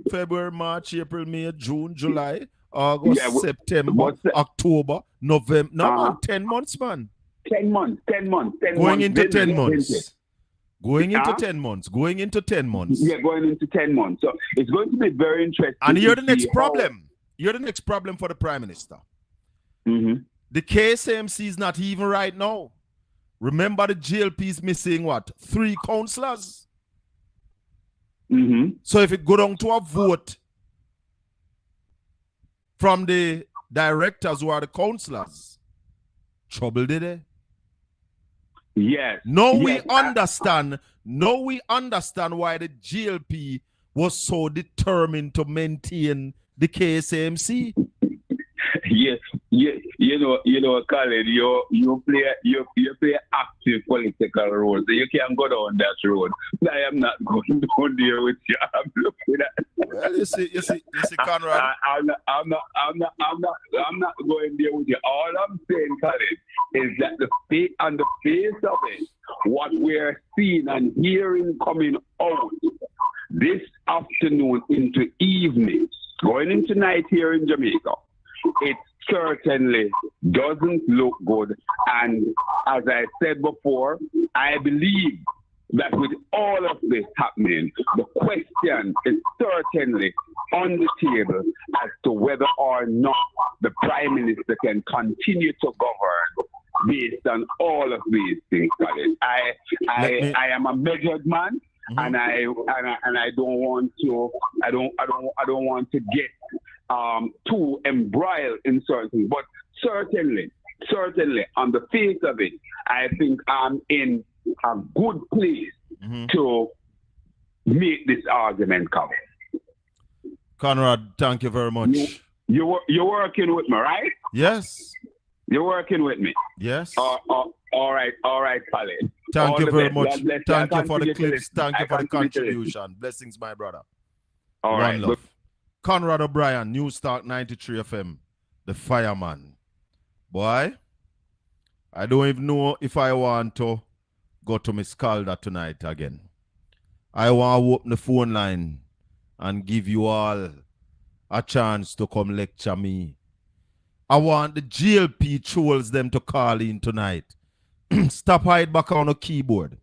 S1: March, April, May, June, July, August, September, October, November. No, man, 10 months, man.
S6: 10 months.
S1: Going into 10 months. Going into 10 months. Going into 10 months.
S6: Yeah, going into 10 months. So it's going to be very interesting.
S1: And you're the next problem. You're the next problem for the Prime Minister. The KSMC is not even right now. Remember the GLP is missing what? 3 councillors. So if it go down to a vote from the directors who are the councillors, trouble did it?
S6: Yes.
S1: We understand why the GLP was so determined to maintain the KSAMC?
S6: Yes, you know, Colin, you play active political role, so you can go down that road. I am not going down there with you. I'm looking at.
S1: Well, you see, Conrad.
S6: I'm not going there with you. All I'm saying, Colin, is that on the face of it, what we're seeing and hearing coming out this afternoon into evening, going into night here in Jamaica, it certainly doesn't look good. And as I said before, I believe that with all of this happening, the question is certainly on the table as to whether or not the Prime Minister can continue to govern based on all of these things. I am a measured man. And I don't want to get too embroiled in certain things. But certainly on the face of it, I think I'm in a good place to make this argument come.
S1: Conrad, thank you very much.
S6: You're working with me, right?
S1: Yes.
S6: You're working with me.
S1: Yes.
S6: All right, Colin.
S1: Thank you very much. Thank you for the
S6: clips.
S1: clips. Thank you for the contribution. Blessings, my brother.
S6: All right.
S1: One love. Conrad O'Brien, News Talk 93 FM, the fireman. Boy, I don't even know if I want to go to Miss Calder tonight again. I want to open the phone line and give you all a chance to come lecture me. I want the GLP trolls them to call in tonight. Stop hide back on the keyboard.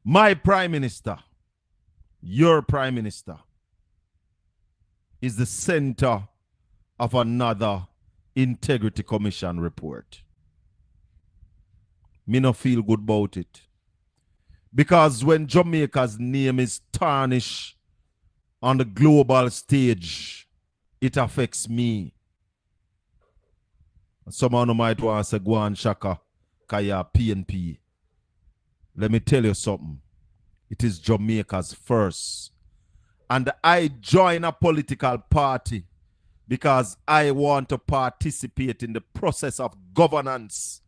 S1: My Prime Minister, your Prime Minister, is the center of another Integrity Commission report. Me no feel good about it. Because when Jamaica's name is tarnished on the global stage, it affects me. Someone might want to say, go on, Shaka, Kaya, PNP. Let me tell you something. It is Jamaica's first. And I join a political party because I want to participate in the process of governance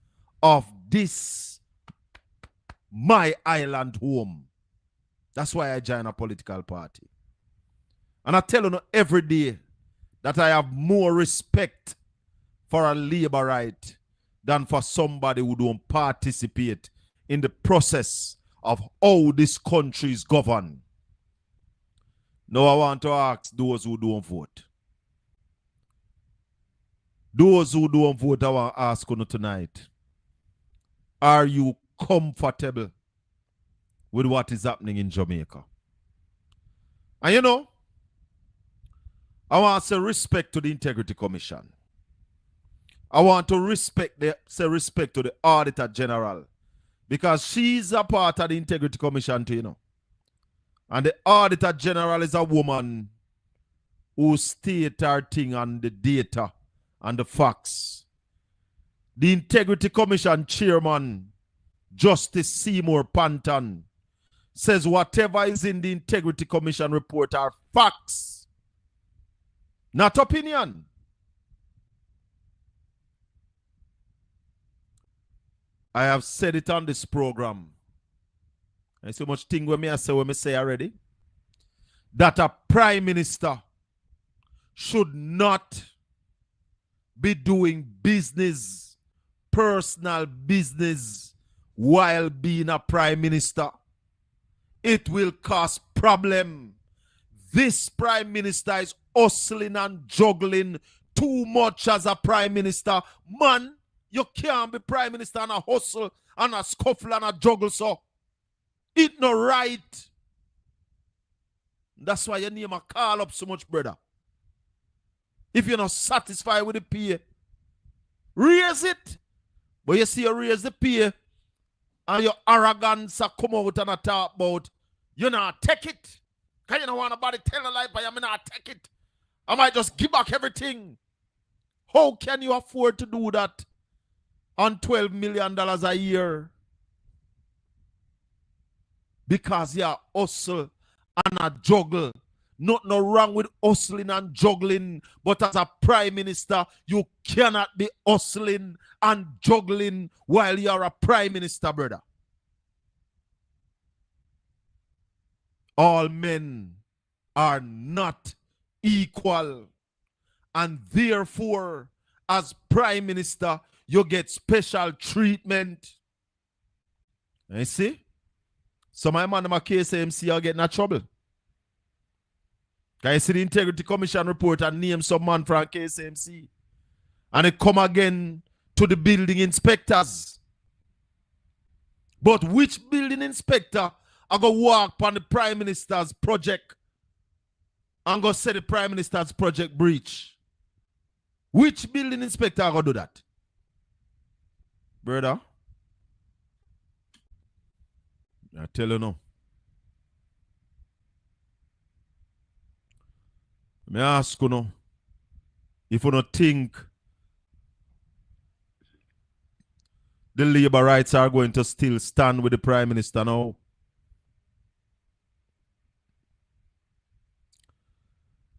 S1: of this, my island home. That's why I join a political party. And I tell you every day that I have more respect for a labor right than for somebody who don't participate in the process of how this country is governed. Now I want to ask those who don't vote. Those who don't vote, I want to ask you tonight. Are you comfortable with what is happening in Jamaica? And you know, I want to say respect to the Integrity Commission. I want to say respect to the Auditor General because she's a part of the Integrity Commission too, you know. And the Auditor General is a woman who state her thing on the data and the facts. The Integrity Commission Chairman, Justice Seymour Panton, says whatever is in the Integrity Commission report are facts, not opinion. I have said it on this program. And so much thing when me say already. That a Prime Minister should not be doing business, personal business, while being a Prime Minister. It will cause problem. This Prime Minister is hustling and juggling too much as a Prime Minister. Man, you can't be Prime Minister and a hustle and a scuffle and a juggle, so it no right. That's why your name a call up so much, brother. If you're not satisfied with the pay, raise it. But you see you raise the pay and your arrogance come out and talk about, you not take it. Because you don't want nobody tell a lie, but you not take it. I might just give back everything. How can you afford to do that on $12 million a year? Because you hustle and a juggle. Nothing wrong with hustling and juggling, but as a prime minister, you cannot be hustling and juggling while you are a prime minister, brother. All men are not equal, and therefore, as prime minister, you get special treatment. You see? Some of my man in my KSMC are getting in trouble. Can you see the Integrity Commission report and name some man from KSMC? And it come again to the building inspectors. But which building inspector are going to walk on the Prime Minister's project and go say the Prime Minister's project breach? Which building inspector are going to do that? Brother? I tell you now. Me ask you now, if you don't think the labor rights are going to still stand with the Prime Minister now.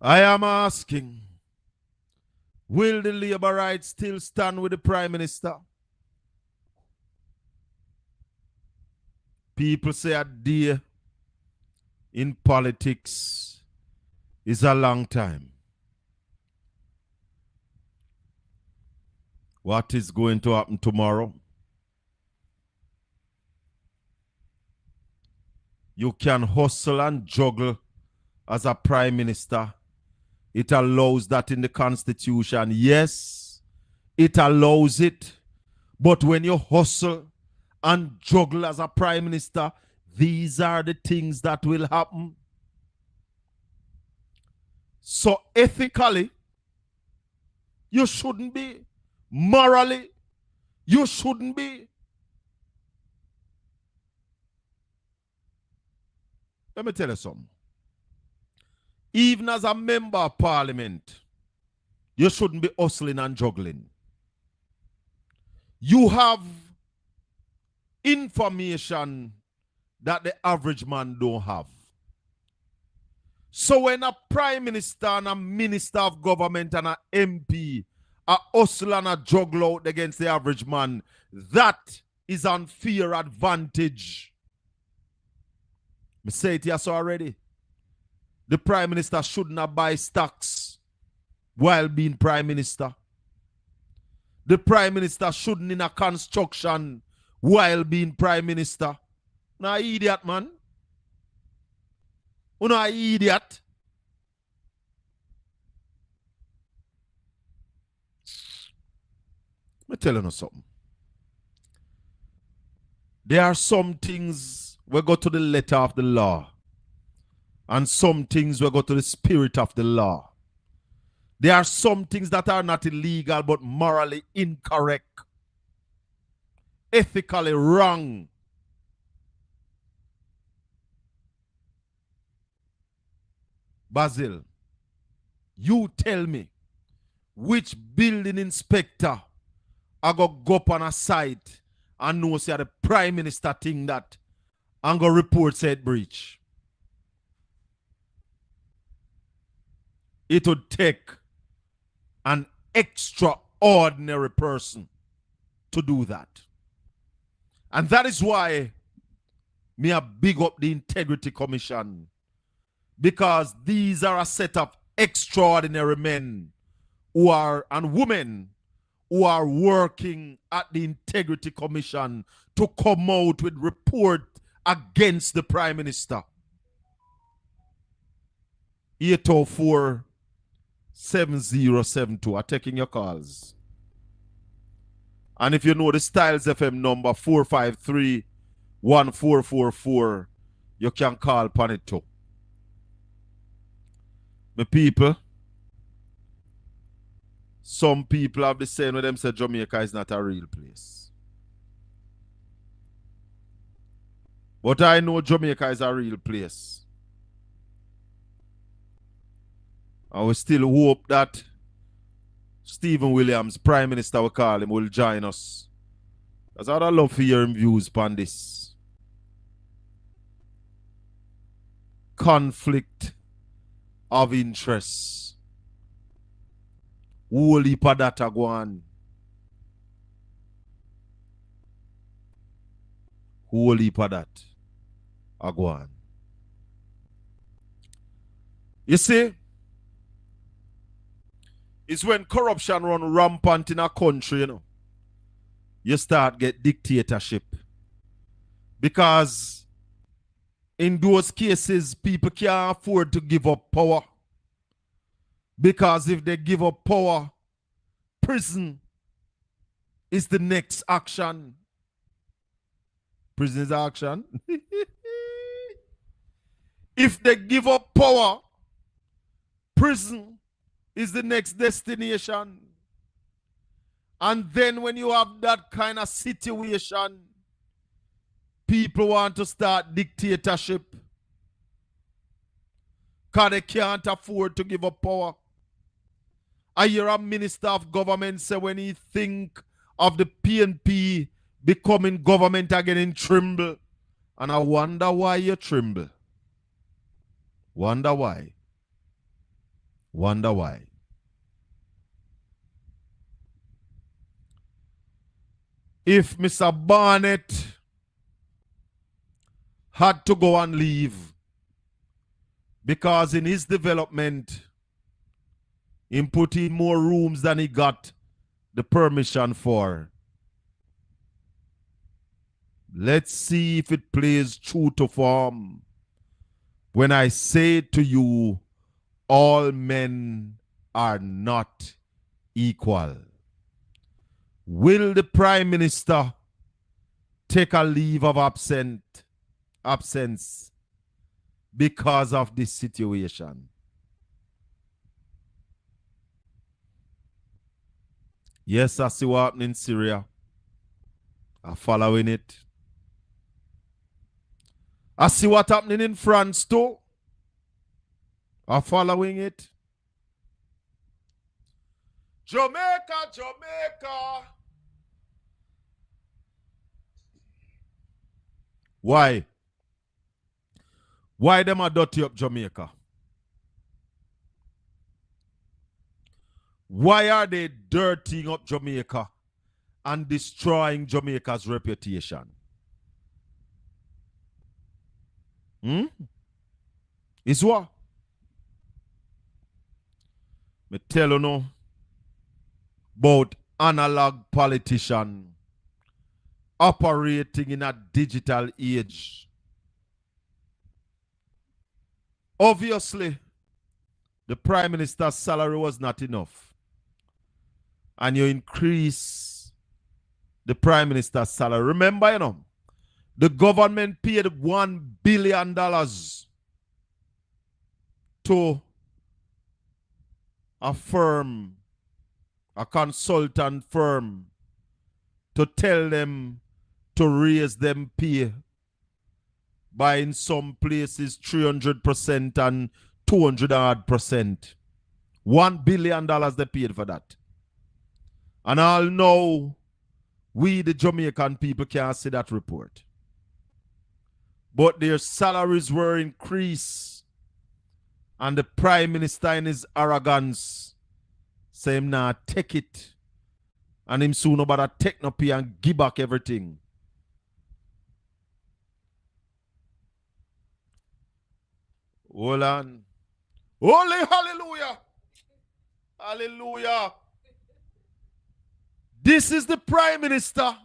S1: I am asking, will the labor rights still stand with the Prime Minister? People say a day in politics is a long time. What is going to happen tomorrow? You can hustle and juggle as a prime minister. It allows that in the Constitution. Yes, it allows it. But when you hustle and juggle as a prime minister, these are the things that will happen. So ethically, you shouldn't be. Morally, you shouldn't be. Let me tell you something. Even as a member of parliament, you shouldn't be hustling and juggling. You have information that the average man don't have. So when a prime minister and a minister of government and an MP a hustle and a juggle out against the average man, that is unfair advantage. I say it yes already. The prime minister should not buy stocks while being prime minister. The prime minister shouldn't in a construction while being prime minister. Nah, idiot, man. You know, idiot. Let me tell you something. There are some things we go to the letter of the law, and some things we go to the spirit of the law. There are some things that are not illegal but morally incorrect, ethically wrong. Basil, you tell me which building inspector I go up on a site and know say the prime minister thing that and go report said breach. It would take an extraordinary person to do that. And that is why me a big up the Integrity Commission, because these are a set of extraordinary men who are and women who are working at the Integrity Commission to come out with report against the Prime Minister. 804-7072 are taking your calls. And if you know the Styles FM number 453-1444, you can call upon it too. My people, some people have the saying with them say Jamaica is not a real place. But I know Jamaica is a real place. I will still hope that Stephen Williams, Prime Minister we call him, will join us. Because I'd love to hear him views upon this. conflict of interest. Whole heap of that a go on. Whole heap of that a go on. You see, it's when corruption run rampant in a country, you know, you start get dictatorship. Because in those cases, people can't afford to give up power. Because if they give up power, prison is the next action. Prison is action. If they give up power, prison is the next destination. And then when you have that kind of situation, people want to start dictatorship because they can't afford to give up power. I hear a minister of government say when he think of the PNP becoming government again in tremble. And I wonder why you tremble. Wonder why. Wonder why. If Mr. Barnett had to go and leave because in his development, he put in more rooms than he got the permission for. Let's see if it plays true to form when I say to you, all men are not equal. Will the Prime Minister take a leave of absence because of this situation? Yes, I see what happened in Syria. I'm following it. I see what's happening in France too. I'm following it. Jamaica, Jamaica. Why? Why them are dirty up Jamaica? Why are they dirtying up Jamaica and destroying Jamaica's reputation? Is what? Me tell you no about analog politician operating in a digital age. Obviously, the Prime Minister's salary was not enough. And you increase the Prime Minister's salary. Remember, you know, the government paid $1 billion to a firm, a consultant firm, to tell them to raise them pay by in some places 300% and 200%. $1 billion they paid for that. And I'll know we the Jamaican people can't see that report. But their salaries were increased. And the Prime Minister in his arrogance say him nah take it. And him soon about to take no pay and give back everything. Hold on. Holy hallelujah. Hallelujah. This is the Prime Minister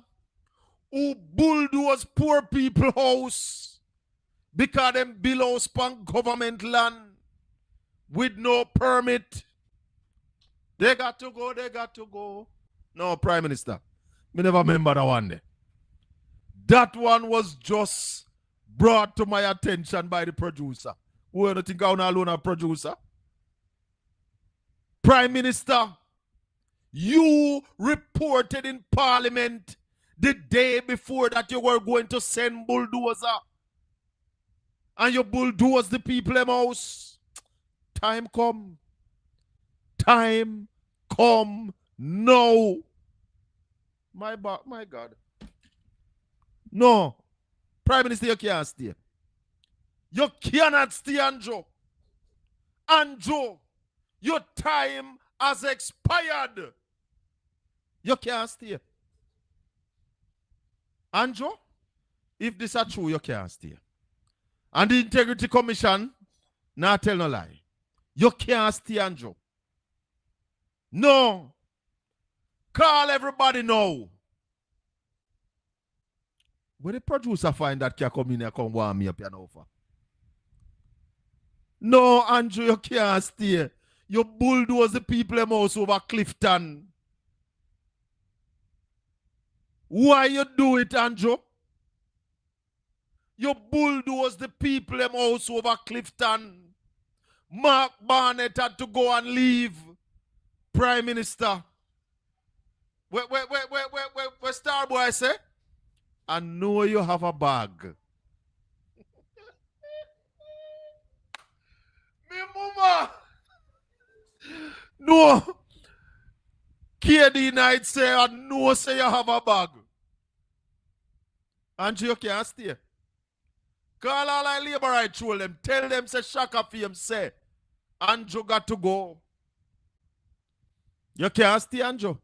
S1: who bulldoze poor people house because them below span government land with no permit. They got to go, they got to go. No, Prime Minister. Me never remember that one there. That one was just brought to my attention by the producer. Who do you think I'm alone a producer? Prime Minister, you reported in Parliament the day before that you were going to send bulldozer. And you bulldoze the people in house. Time come. Time come now. My God. No. Prime Minister, you can't stay. You cannot stay, Andrew. Andrew, your time has expired. You can't stay. Andrew, if this is true, you can't stay. And the Integrity Commission, not tell no lie. You can't stay, Andrew. No. Call everybody now. When the producer find that can come in here, come warm me up and over. No, Andrew, you can't stay. You bulldoze the people in house over Clifton. Why you do it, Andrew? You bulldoze the people in house over Clifton. Mark Barnett had to go and leave. Prime Minister. Where Starboy say? I know you have a bag. Me mama. No. KD Knight say, I know say you have a bag. Andrew, you can't stay. Call all our labor right through them. Tell them, say, Shaka Fame say, Andrew got to go. You can't stay, Andrew.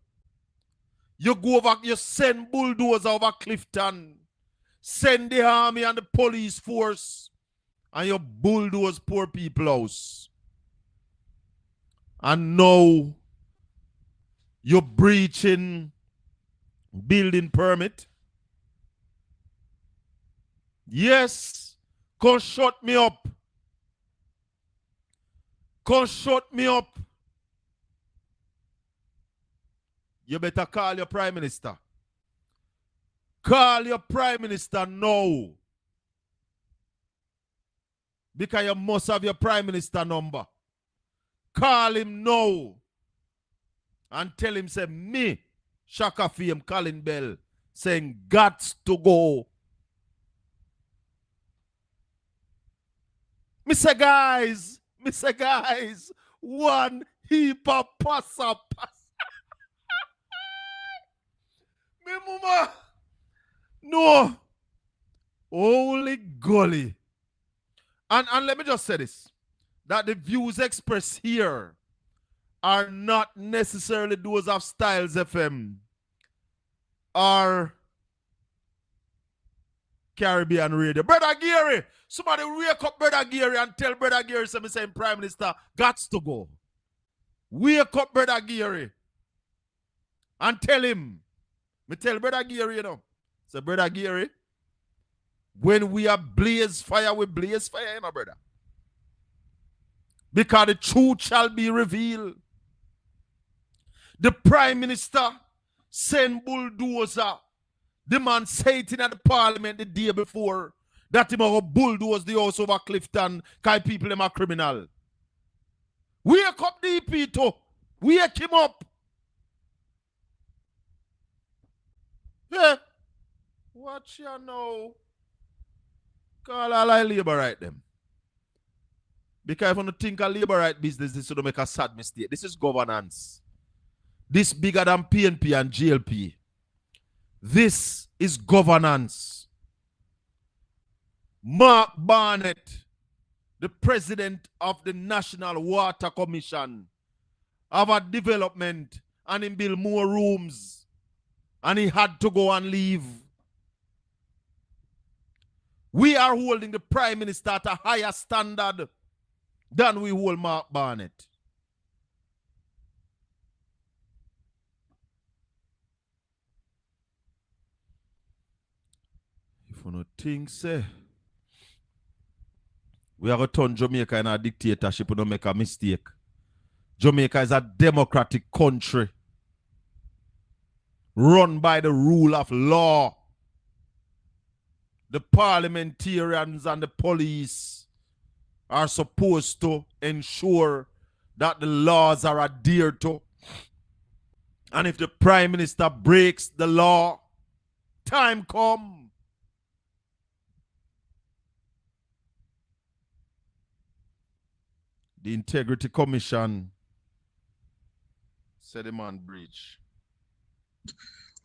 S1: You go over, you send bulldozer over Clifton. Send the army and the police force. And you bulldoze poor people house. And now, you're breaching building permit. Yes. Come shut me up. Come shut me up. You better call your Prime Minister. Call your Prime Minister now. Because you must have your Prime Minister number. Call him now. And tell him, say, me, Shaka Fame, Colin Bell, saying, gots to go. Me say, guys, one heap of passa. Me mama. No. Holy golly. And let me just say this. That the views expressed here are not necessarily those of Styles FM or Caribbean Radio. Brother Gary, somebody wake up Brother Gary and tell Brother Gary, say, me saying Prime Minister, gots to go. Wake up Brother Gary and tell him. Me tell Brother Gary, you know. Say, Brother Gary, when we are blaze fire, we blaze fire, you know, brother. Because the truth shall be revealed. The Prime Minister send bulldozer. The man said it at the Parliament the day before that he will bulldoze the house over Clifton because people them are criminal. Wake up the EP too. Wake him up. Yeah. Watch you now. Call all our labor right them. Because if you don't think a labor right business, this will make a sad mistake. This is governance. This bigger than PNP and GLP. This is governance. Mark Barnett, the president of the National Water Commission, have a development and he build more rooms. And he had to go and leave. We are holding the Prime Minister at a higher standard than we hold Mark Barnett. If you don't think, say, we are going to turn Jamaica in a dictatorship, we don't make a mistake. Jamaica is a democratic country run by the rule of law. The parliamentarians and the police are supposed to ensure that the laws are adhered to. And if the Prime Minister breaks the law, time come. The Integrity Commission said the man breach.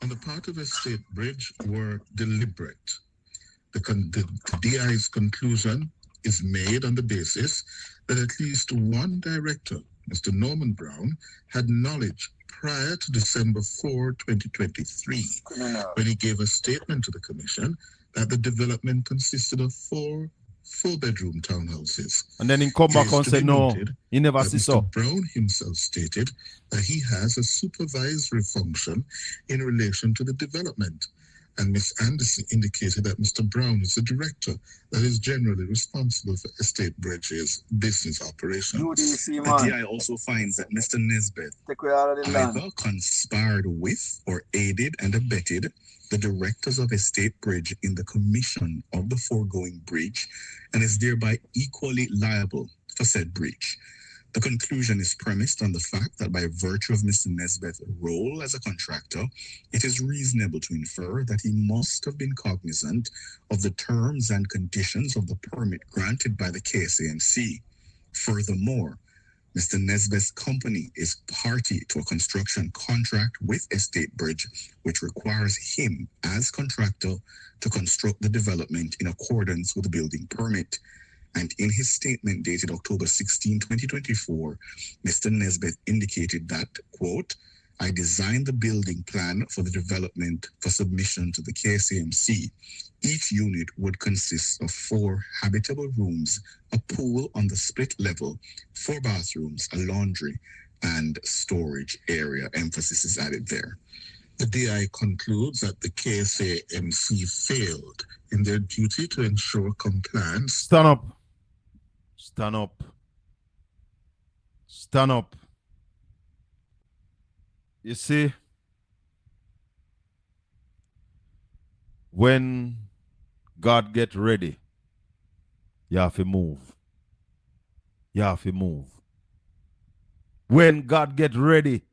S3: On the part of Estate Bridge were deliberate. The DI's conclusion is made on the basis that at least one director, Mr. Norman Brown, had knowledge prior to December 4, 2023, when he gave a statement to the Commission that the development consisted of 4 four-bedroom townhouses.
S1: And then he come back and say, no, he never see
S3: Mr.
S1: so.
S3: Brown himself stated that he has a supervisory function in relation to the development. And Ms. Anderson indicated that Mr. Brown is the director that is generally responsible for Estate Bridge's business operations.
S5: The DI also finds that Mr. Nesbitt either conspired with or aided and abetted the directors of Estate Bridge in the commission of the foregoing breach and is thereby equally liable for said breach. The conclusion is premised on the fact that by virtue of Mr. Nesbitt's role as a contractor, it is reasonable to infer that he must have been cognizant of the terms and conditions of the permit granted by the KSAMC. Furthermore, Mr. Nesbitt's company is party to a construction contract with Estate Bridge, which requires him as contractor to construct the development in accordance with the building permit. And in his statement dated October 16, 2024, Mr. Nesbitt indicated that, quote, I designed the building plan for the development for submission to the KSAMC. Each unit would consist of 4 habitable rooms, a pool on the split level, 4 bathrooms, a laundry, and storage area. Emphasis is added there.
S3: The DI concludes that the KSAMC failed in their duty to ensure compliance.
S1: Stand up. Stand up. Stand up. You see, when God get ready, you have to move. You have to move. When God get ready,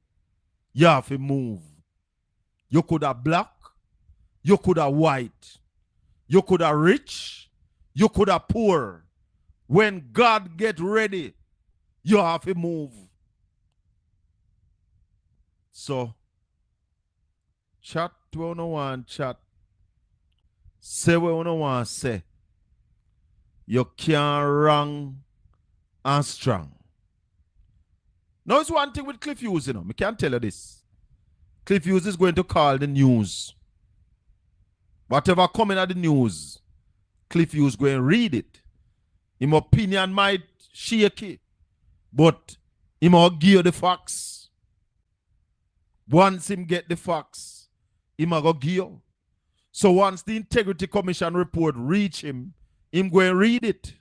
S1: you have to move. You could have black, you could have white, you could have rich, you could have poor. When God get ready, you have to move. So, chat what you want chat. Say what you want say. You can't wrong and strong. Now, it's one thing with Cliff Hughes, you know. I can't tell you this. Cliff Hughes is going to call the news. Whatever coming at the news, Cliff Hughes going to read it. His opinion might shaky, but he might give you the facts. Once him get the facts, he might go give you. So once the Integrity Commission report reach him going to read it.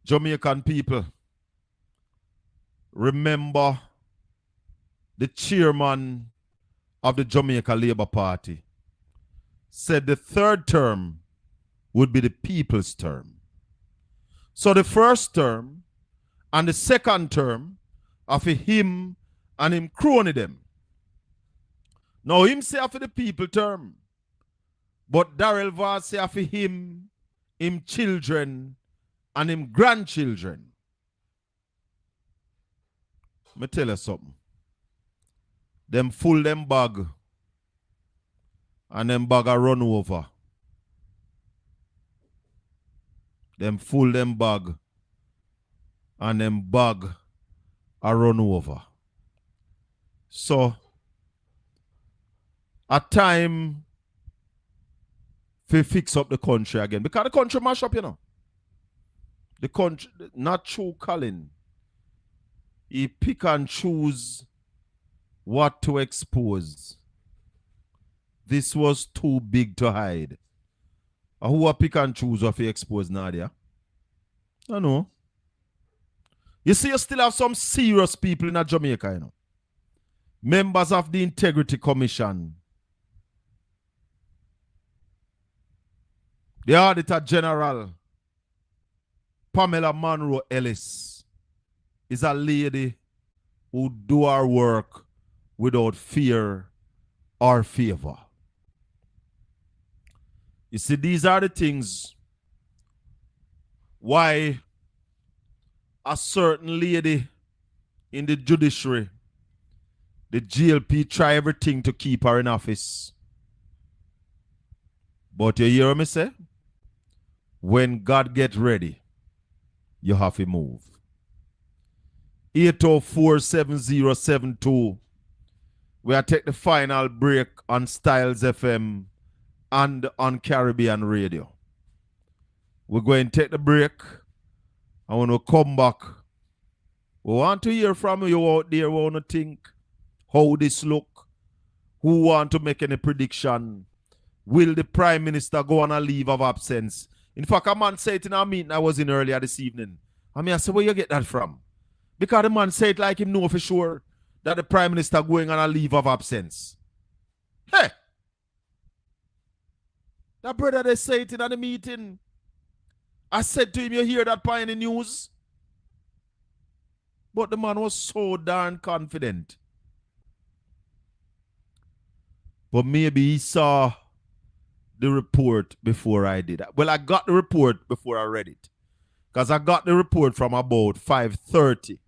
S1: Jamaican people, remember the chairman of the Jamaica Labour Party said the third term would be the people's term. So the first term and the second term are for him and him crony them. Now him say for the people term, but Darrell Vaz say for him children, and him grandchildren. Me tell you something. Them full them bag and them bag a run over. Them full them bag and them bag a run over. So, a time to fix up the country again. Because the country mash up, you know. The country, not true Colin. He pick and choose what to expose. This was too big to hide. Who a pick and choose what to expose Nadia? I know. You see, you still have some serious people in Jamaica, you know. Members of the Integrity Commission. The Auditor General, Pamela Monroe Ellis, is a lady who do her work without fear or favor. You see, these are the things why a certain lady in the judiciary, the GLP, try everything to keep her in office. But you hear me say? When God get ready, you have to move. 804-7072. We are take the final break on Styles FM and on Caribbean Radio. We're going to take the break. And when we come back, we want to hear from you out there. We want to think how this look. Who want to make any prediction? Will the Prime Minister go on a leave of absence? In fact, a man said it in a meeting I was in earlier this evening. I said, where you get that from? Because the man said it like him know for sure that the Prime Minister going on a leave of absence. Hey! That brother, they say it in the meeting. I said to him, you hear that part in the news? But the man was so darn confident. But maybe he saw the report before I did. Well, I got the report before I read it. Because I got the report from about 5:30.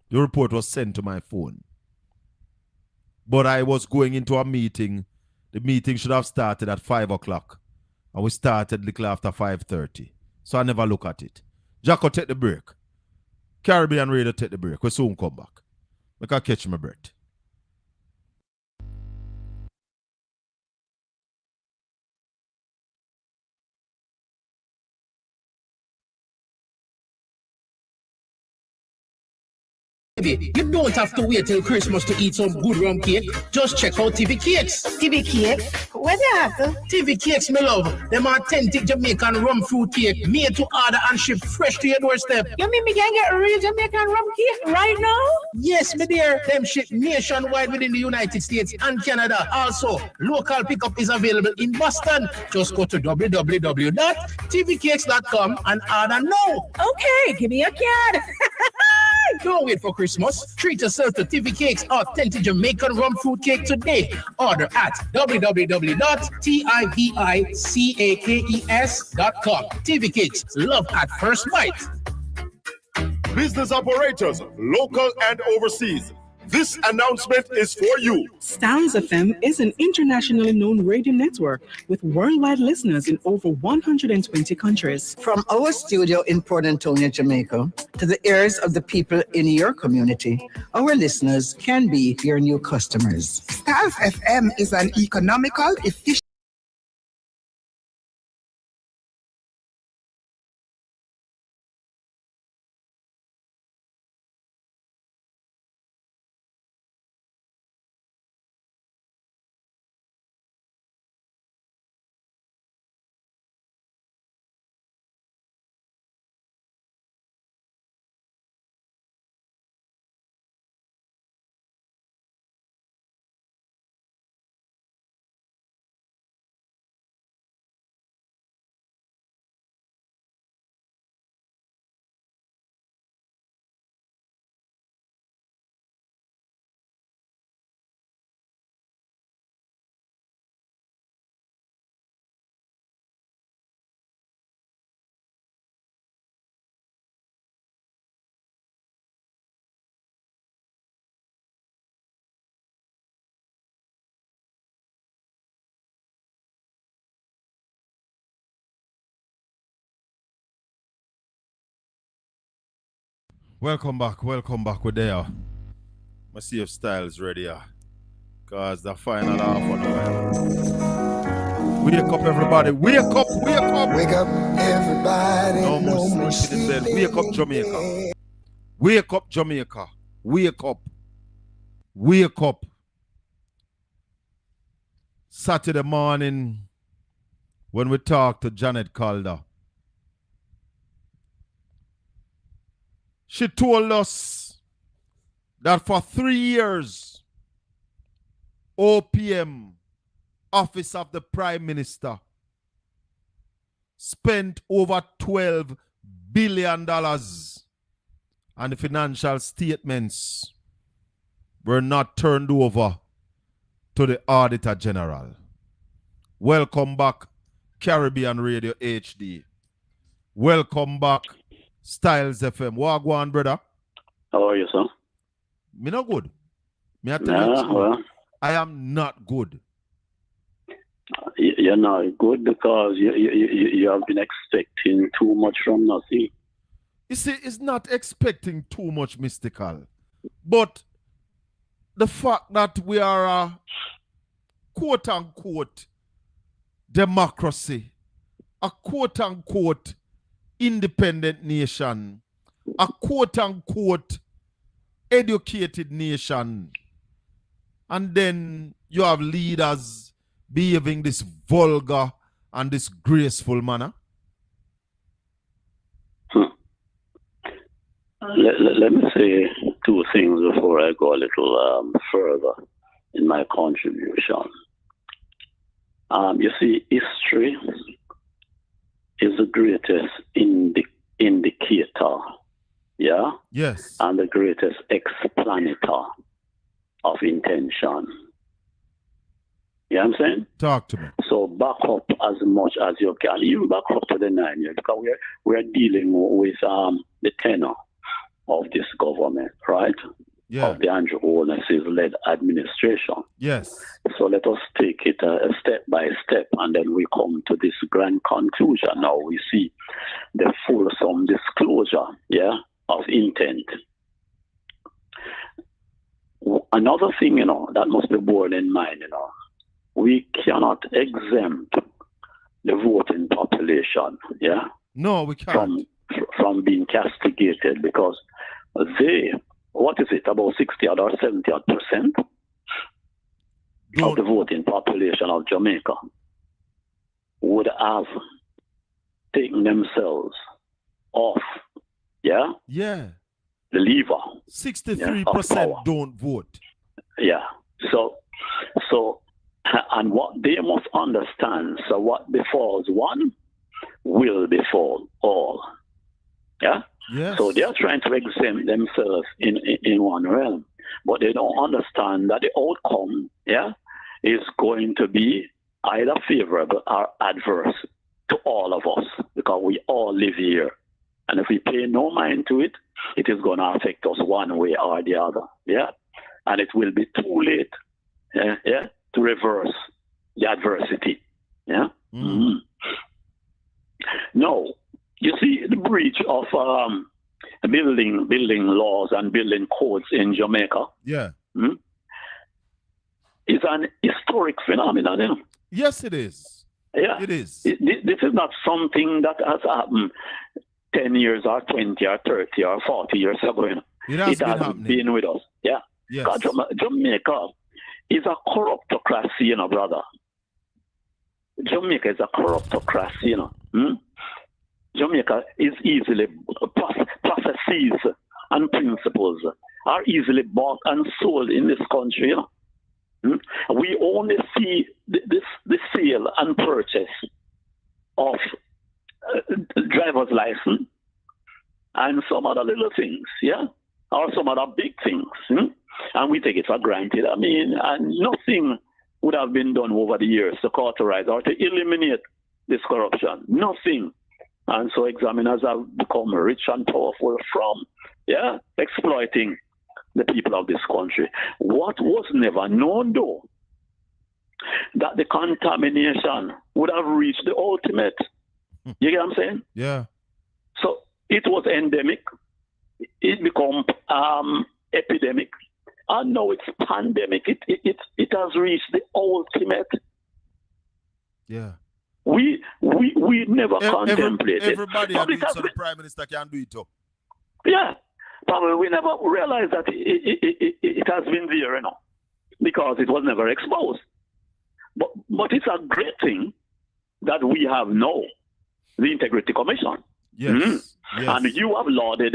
S1: The report was sent to my phone. But I was going into a meeting. The meeting should have started at 5 o'clock. And we started a little after 5:30. So I never look at it. Jacko, take the break. Caribbean Radio, take the break. We soon come back. I can catch my breath.
S7: You don't have to wait till Christmas to eat some good rum cake. Just check out TV Cakes.
S8: TV Cakes? Where they have to?
S7: TV Cakes, my love. Them authentic Jamaican rum fruit cake made to order and shipped fresh to your doorstep.
S8: You mean me can get a real Jamaican rum cake right now?
S7: Yes, my dear. Them shipped nationwide within the United States and Canada. Also, local pickup is available in Boston. Just go to www.tvcakes.com and order now.
S8: Okay, give me a card.
S7: Don't wait for Christmas. Treat yourself to TV Cakes authentic Jamaican rum fruit cake today. Order at www.tivicakes.com. TV Cakes, love at first bite.
S9: Business operators, local and overseas. This announcement is for you.
S10: Styles FM is an internationally known radio network with worldwide listeners in over 120 countries.
S11: From our studio in Port Antonio, Jamaica, to the ears of the people in your community, our listeners can be your new customers.
S12: Styles FM is an economical, efficient,
S1: Welcome back. We're there. I see if Styles ready. Because the final half on the way. Wake up, everybody. Wake up.
S12: Wake up, everybody.
S1: No more sleeping in bed. Wake up, Jamaica. Wake up, Jamaica. Wake up. Wake up. Saturday morning, when we talked to Janet Calder, she told us that for 3 years, OPM, Office of the Prime Minister, spent over $12 billion and the financial statements were not turned over to the Auditor General. Welcome back, Caribbean Radio HD. Welcome back, Styles FM. What go on, brother?
S13: How are you, sir?
S1: Me not good. Me I tell you,
S13: well.
S1: I am not good.
S13: You're not good because you have been expecting too much from nothing.
S1: You see, it's not expecting too much, Mystical. But the fact that we are a quote-unquote democracy, a quote-unquote independent nation, a quote-unquote educated nation, and then you have leaders behaving this vulgar and this graceful manner?
S13: Let me say two things before I go a little further in my contribution. You see, history is the greatest indicator, yeah?
S1: Yes.
S13: And the greatest explanator of intention. You know what I'm saying?
S1: Talk to me.
S13: So back up as much as you can. Even back up to the 9 years, because we're dealing with the tenor of this government, right?
S1: Yeah.
S13: Of the Andrew Holness-led administration.
S1: Yes.
S13: So let us take it step by step, and then we come to this grand conclusion. Now we see the fulsome disclosure, yeah, of intent. Another thing, that must be borne in mind, we cannot exempt the voting population, yeah?
S1: No, we can't.
S13: From being castigated, because they, what is it, about 60 or 70% of the voting population of Jamaica would have taken themselves off, yeah?
S1: Yeah.
S13: The lever.
S1: 63% don't vote.
S13: Yeah. So, and what they must understand, so what befalls one will befall all. Yeah?
S1: Yes.
S13: So they are trying to exempt themselves in one realm, but they don't understand that the outcome, yeah, is going to be either favorable or adverse to all of us, because we all live here. And if we pay no mind to it, it is going to affect us one way or the other. Yeah. And it will be too late, yeah, to reverse the adversity. Yeah. Mm-hmm. No. You see, the breach of building laws and building codes in Jamaica,
S1: yeah,
S13: is an historic phenomenon.
S1: Yes, it is.
S13: Yeah,
S1: it is.
S13: This is not something that has happened 10 years or 20 or 30 or 40 years ago.
S1: It has
S13: been with us. Yeah.
S1: Yes.
S13: Jamaica is a corruptocracy, brother. Jamaica is a corruptocracy, Jamaica is easily, processes and principles are easily bought and sold in this country. We only see the sale and purchase of driver's license and some other little things, yeah, or some other big things, and we take it for granted. I mean, and nothing would have been done over the years to cauterize or to eliminate this corruption. Nothing. And so examiners have become rich and powerful from, yeah, exploiting the people of this country. What was never known, though, that the contamination would have reached the ultimate. You get what I'm saying?
S1: Yeah.
S13: So it was endemic. It became epidemic. And now it's pandemic. It has reached the ultimate.
S1: Yeah.
S13: We never contemplated.
S1: Everybody agrees so the Prime Minister can do it too.
S13: Yeah. But we never realized that it has been there, because it was never exposed. But it's a great thing that we have now the Integrity Commission.
S1: Yes.
S13: Mm-hmm.
S1: Yes.
S13: And you have lauded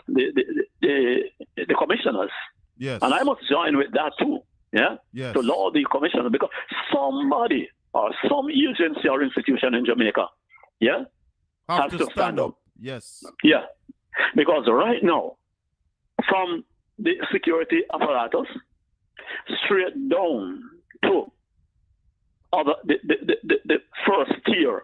S13: the commissioners.
S1: Yes.
S13: And I must join with that too. Yeah.
S1: Yes.
S13: To laud the commissioners, because somebody or some agency or institution in Jamaica, yeah, has to stand up.
S1: Yes.
S13: Yeah. Because right now, from the security apparatus straight down to the first tier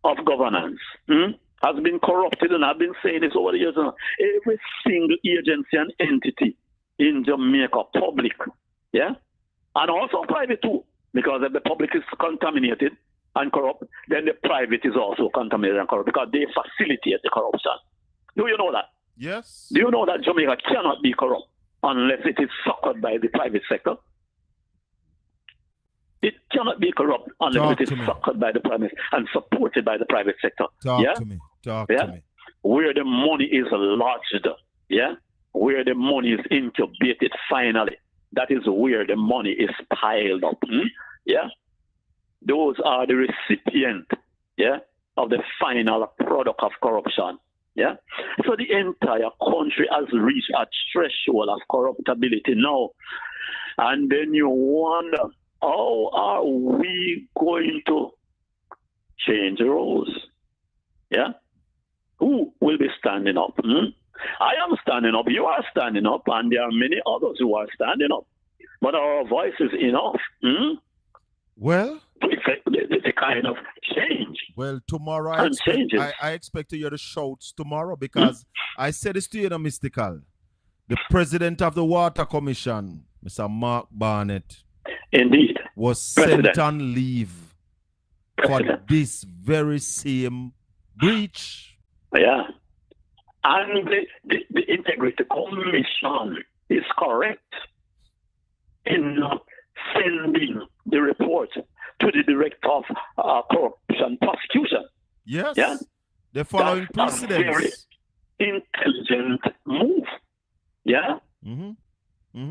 S13: of governance has been corrupted, and I've been saying this over the years. Every single agency and entity in Jamaica, public, yeah, and also private too, Because if the public is contaminated and corrupt, then the private is also contaminated and corrupt because they facilitate the corruption. Do you know that?
S1: Yes.
S13: Do you know that Jamaica cannot be corrupt unless it is succored by the private sector? It cannot be corrupt unless it is succored by the private and supported by the private sector.
S1: Talk to me. Talk to me.
S13: Where the money is lodged, where the money is incubated finally, that is where the money is piled up. Those are the recipients, of the final product of corruption. So the entire country has reached a threshold of corruptibility now. And then you wonder, how are we going to change the rules? Who will be standing up? I am standing up, you are standing up, and there are many others who are standing up. But our voice is enough.
S1: Well,
S13: the kind of change.
S1: Well, tomorrow I expect to hear the shouts tomorrow because I said this to you, Mystical. The president of the Water Commission, Mr. Mark Barnett,
S13: indeed,
S1: was sent on leave for this very same breach.
S13: And the Integrity Commission is correct in not sending the report to the Director of Corruption Prosecution.
S1: Yes. They're following precedents.
S13: A very intelligent move.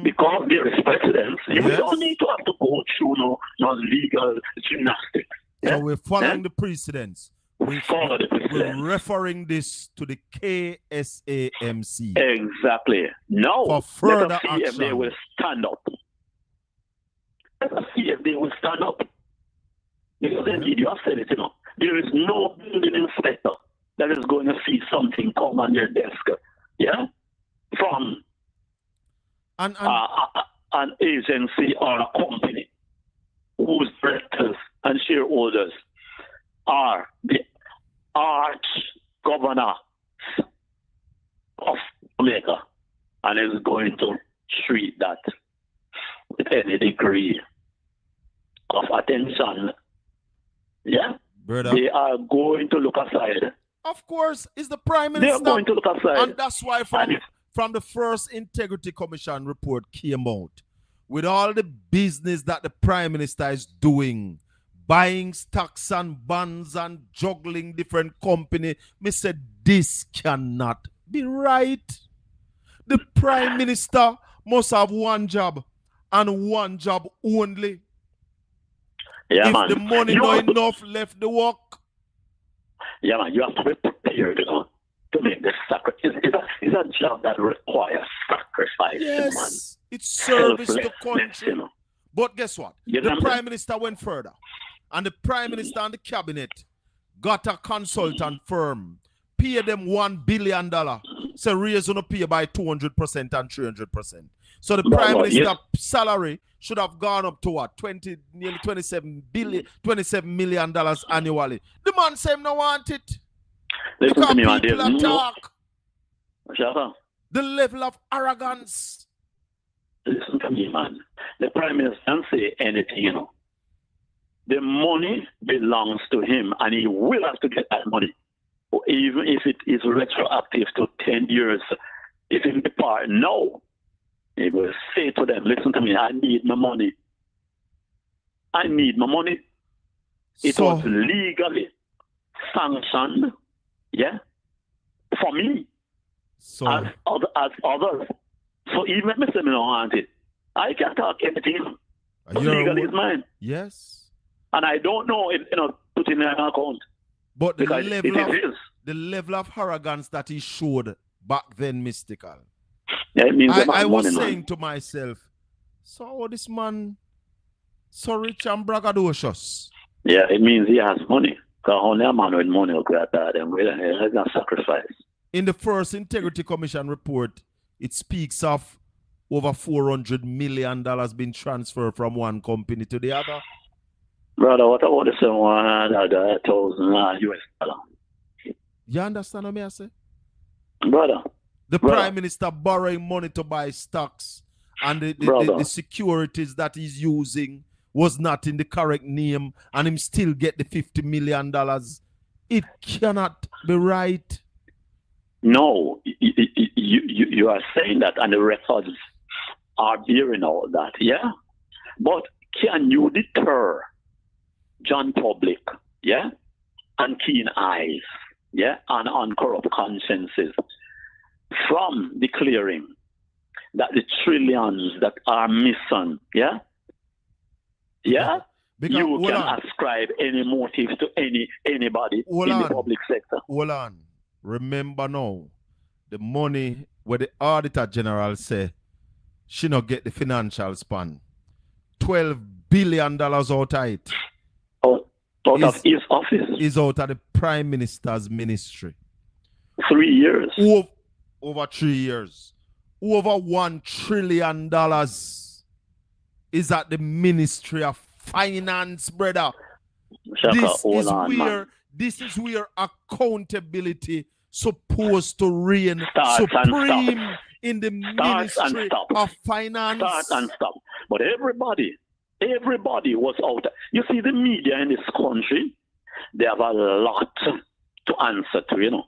S13: Because there is precedence. You don't need to have to go through no legal gymnastics.
S1: So we're following the precedents. We're referring this to the KSAMC.
S13: Exactly. Now,
S1: for further
S13: let us see
S1: action.
S13: if they will stand up. Let us see if they will stand up. Because indeed, you have said it, there is no building inspector that is going to see something come on their desk, from an agency or a company whose directors and shareholders are the arch governor of Jamaica, and is going to treat that with any degree of attention.
S1: Brother.
S13: They are going to look aside.
S1: Of course, it's the Prime Minister.
S13: They are going to look aside.
S1: And that's why from the first Integrity Commission report came out, with all the business that the Prime Minister is doing, buying stocks and bonds and juggling different companies, me said this cannot be right. The Prime Minister must have one job and one job only. If the money not enough left the work.
S13: You have to be prepared to make the sacrifice. It's a job that requires sacrifice.
S1: Yes, it's service to country. But guess what? The Prime Minister went further. And the Prime Minister and the Cabinet got a consultant firm, pay them $1 billion. So raise on a pay by 200% and 300%. So the Prime Minister's salary should have gone up to what? Nearly $27 million annually. The man said him no want it. Because people are talk. The level of arrogance.
S13: Listen to me, man. The Prime Minister can say anything, The money belongs to him, and he will have to get that money. Even if it is retroactive to 10 years. If he depart now, he will say to them, listen to me, I need my money. I need my money. It was legally sanctioned, for me, as others. So even if I say I don't want it, I can talk anything. Legally is mine.
S1: Yes.
S13: And I don't know if, put in an account.
S1: But the level of arrogance that he showed back then, Mystical.
S13: Yeah, it means
S1: I was saying to myself, so this man, so rich and braggadocious.
S13: Yeah, it means he has money. Because only a man with money will grab that and he's not sacrifice.
S1: In the first Integrity Commission report, it speaks of over $400 million being transferred from one company to the other.
S13: Brother, what about the $700,000 US dollar?
S1: You understand what I say?
S13: Brother.
S1: The Prime Minister borrowing money to buy stocks and the securities that he's using was not in the correct name and him still get the $50 million. It cannot be right.
S13: No, you are saying that, and the records are bearing all that, yeah? But can you deter John Public, yeah, and keen eyes, yeah, and uncorrupt consciences from declaring that the trillions that are missing, yeah,
S1: because,
S13: you can ascribe any motive to anybody in the public sector?
S1: Hold on. Remember now, the money where the Auditor General say she not get the financial span. $12 billion out of it.
S13: Out of his office.
S1: Is out of the Prime Minister's ministry.
S13: 3 years.
S1: Over 3 years. Over $1 trillion is at the Ministry of Finance, brother.
S13: Shaka,
S1: this is where accountability supposed to reign
S13: supreme
S1: in the Ministry of Finance.
S13: Start and stop. But everybody was out. You see, the media in this country, they have a lot to answer to, you know.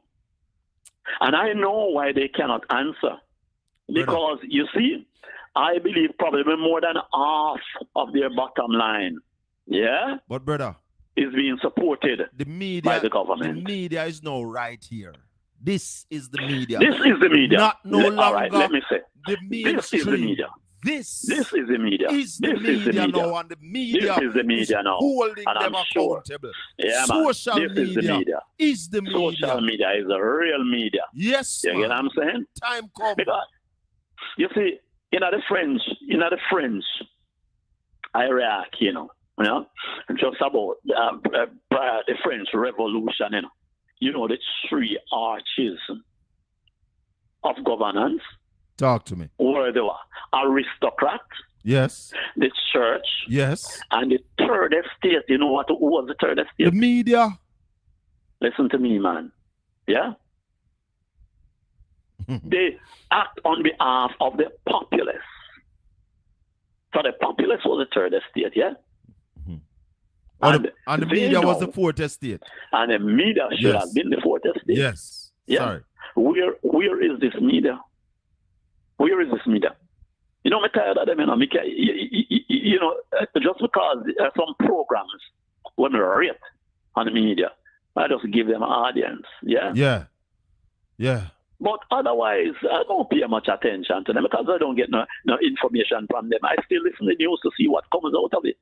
S13: And I know why they cannot answer. Because, you see, I believe probably more than half of their bottom line, yeah?
S1: But, brother,
S13: is being supported by the government.
S1: The media is now right here. This is the media.
S13: This is the media.
S1: Not no longer.
S13: All right, let me say.
S1: This is the media.
S13: This is the media.
S1: Is the media now, and the media
S13: is the media now,
S1: holding
S13: and
S1: them accountable.
S13: Yeah,
S1: Social media
S13: is the media.
S1: Is the media.
S13: Social media is the real media.
S1: Yes,
S13: you get what I'm saying?
S1: Time comes.
S13: Because you see, the French, Iraq, just about the French Revolution, the three arches of governance.
S1: Talk to me.
S13: Where they were aristocrat.
S1: Yes.
S13: The church.
S1: Yes.
S13: And the third estate. You know who was the third estate?
S1: The media.
S13: Listen to me, man. Yeah? They act on behalf of the populace. So the populace was the third estate, yeah?
S1: And the media was the fourth estate.
S13: And the media should have been the fourth estate.
S1: Yes.
S13: Yeah.
S1: Sorry.
S13: Where is this media? Where is this media? I'm tired of them, just because some programs when we rate on the media, I just give them an audience, yeah? Yeah. But otherwise, I don't pay much attention to them because I don't get no information from them. I still listen to the news to see what comes out of it.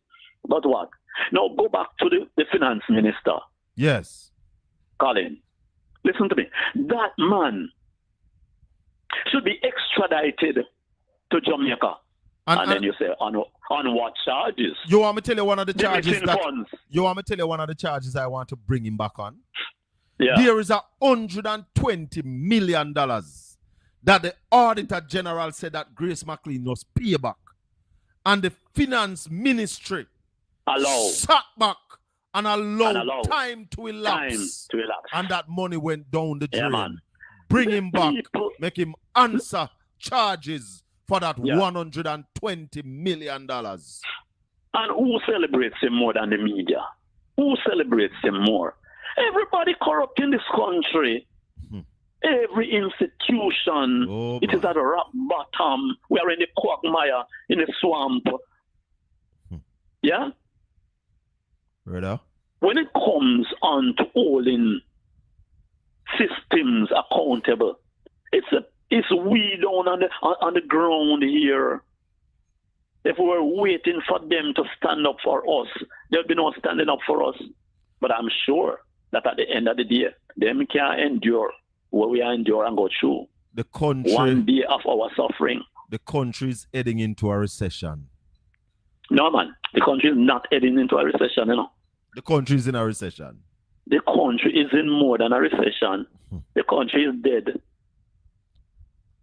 S13: But what? Now go back to the finance minister.
S1: Yes.
S13: Colin, listen to me. That man should be extradited to Jamaica. And then you say, on what charges?
S1: You want me to tell you one of the charges
S13: funds.
S1: You want me to tell you one of the charges I want to bring him back on?
S13: Yeah.
S1: There is $120 million that the Auditor General said that Grace McLean was pay back. And the Finance Ministry sat back and allowed time to elapse. And that money went down the drain.
S13: Man.
S1: Bring him back. Make him answer charges for that $120 million.
S13: And who celebrates him more than the media? Who celebrates him more? Everybody corrupt in this country. Every institution, it is at a rock bottom. We are in the quagmire, in the swamp. Yeah?
S1: Brother?
S13: When it comes on to holding systems accountable, it's we down on the ground here. If we were waiting for them to stand up for us, there'll be no standing up for us. But I'm sure that at the end of the day, them can endure what we endure and go through.
S1: The country,
S13: one day of our suffering.
S1: The country is heading into a recession.
S13: No, man. The country is not heading into a recession,
S1: The country is in a recession.
S13: The country is in more than a recession. The country is dead.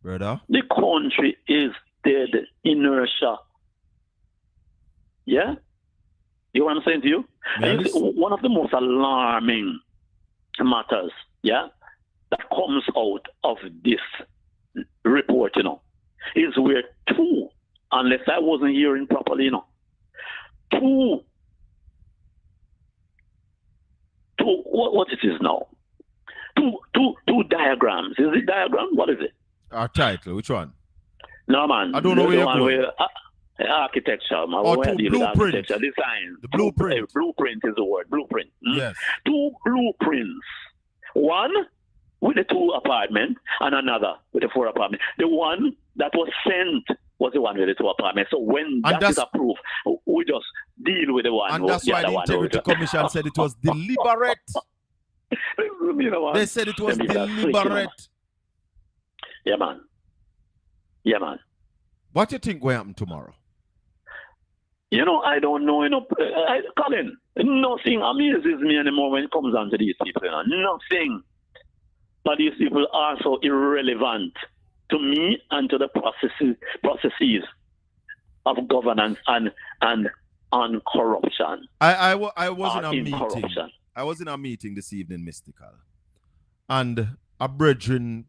S1: Brother?
S13: The country is dead. Inertia. Yeah? You know what I'm saying to you?
S1: Yes.
S13: One of the most alarming matters, that comes out of this report, is where two, unless I wasn't hearing properly, two two, what it is now? Two diagrams. Is it diagram? What is it?
S1: Our title, which one?
S13: No, man.
S1: I don't know where you're going.
S13: Architecture, man.
S1: Or
S13: We're
S1: two
S13: dealing with
S1: blueprint.
S13: architecture, design.
S1: The blueprint.
S13: Blueprint is the word. Blueprint.
S1: Yes.
S13: Two blueprints. One with the 2 apartments and another with the 4 apartments. The one that was sent was the one with the 2 apartments. So when that is approved, we just deal with the one.
S1: And that's why the Integrity Commission said it was deliberate.
S13: You know what?
S1: They said it was deliberate.
S13: Yeah, man. Yeah, man.
S1: What do you think will happen tomorrow?
S13: You know, I don't know. You know, Colin, nothing amazes me anymore when it comes down to these people. You know? Nothing. But these people are so irrelevant to me and to the processes of governance and on corruption.
S1: I was in a meeting.
S13: Corruption.
S1: I was in a meeting this evening, Mystical, and a brethren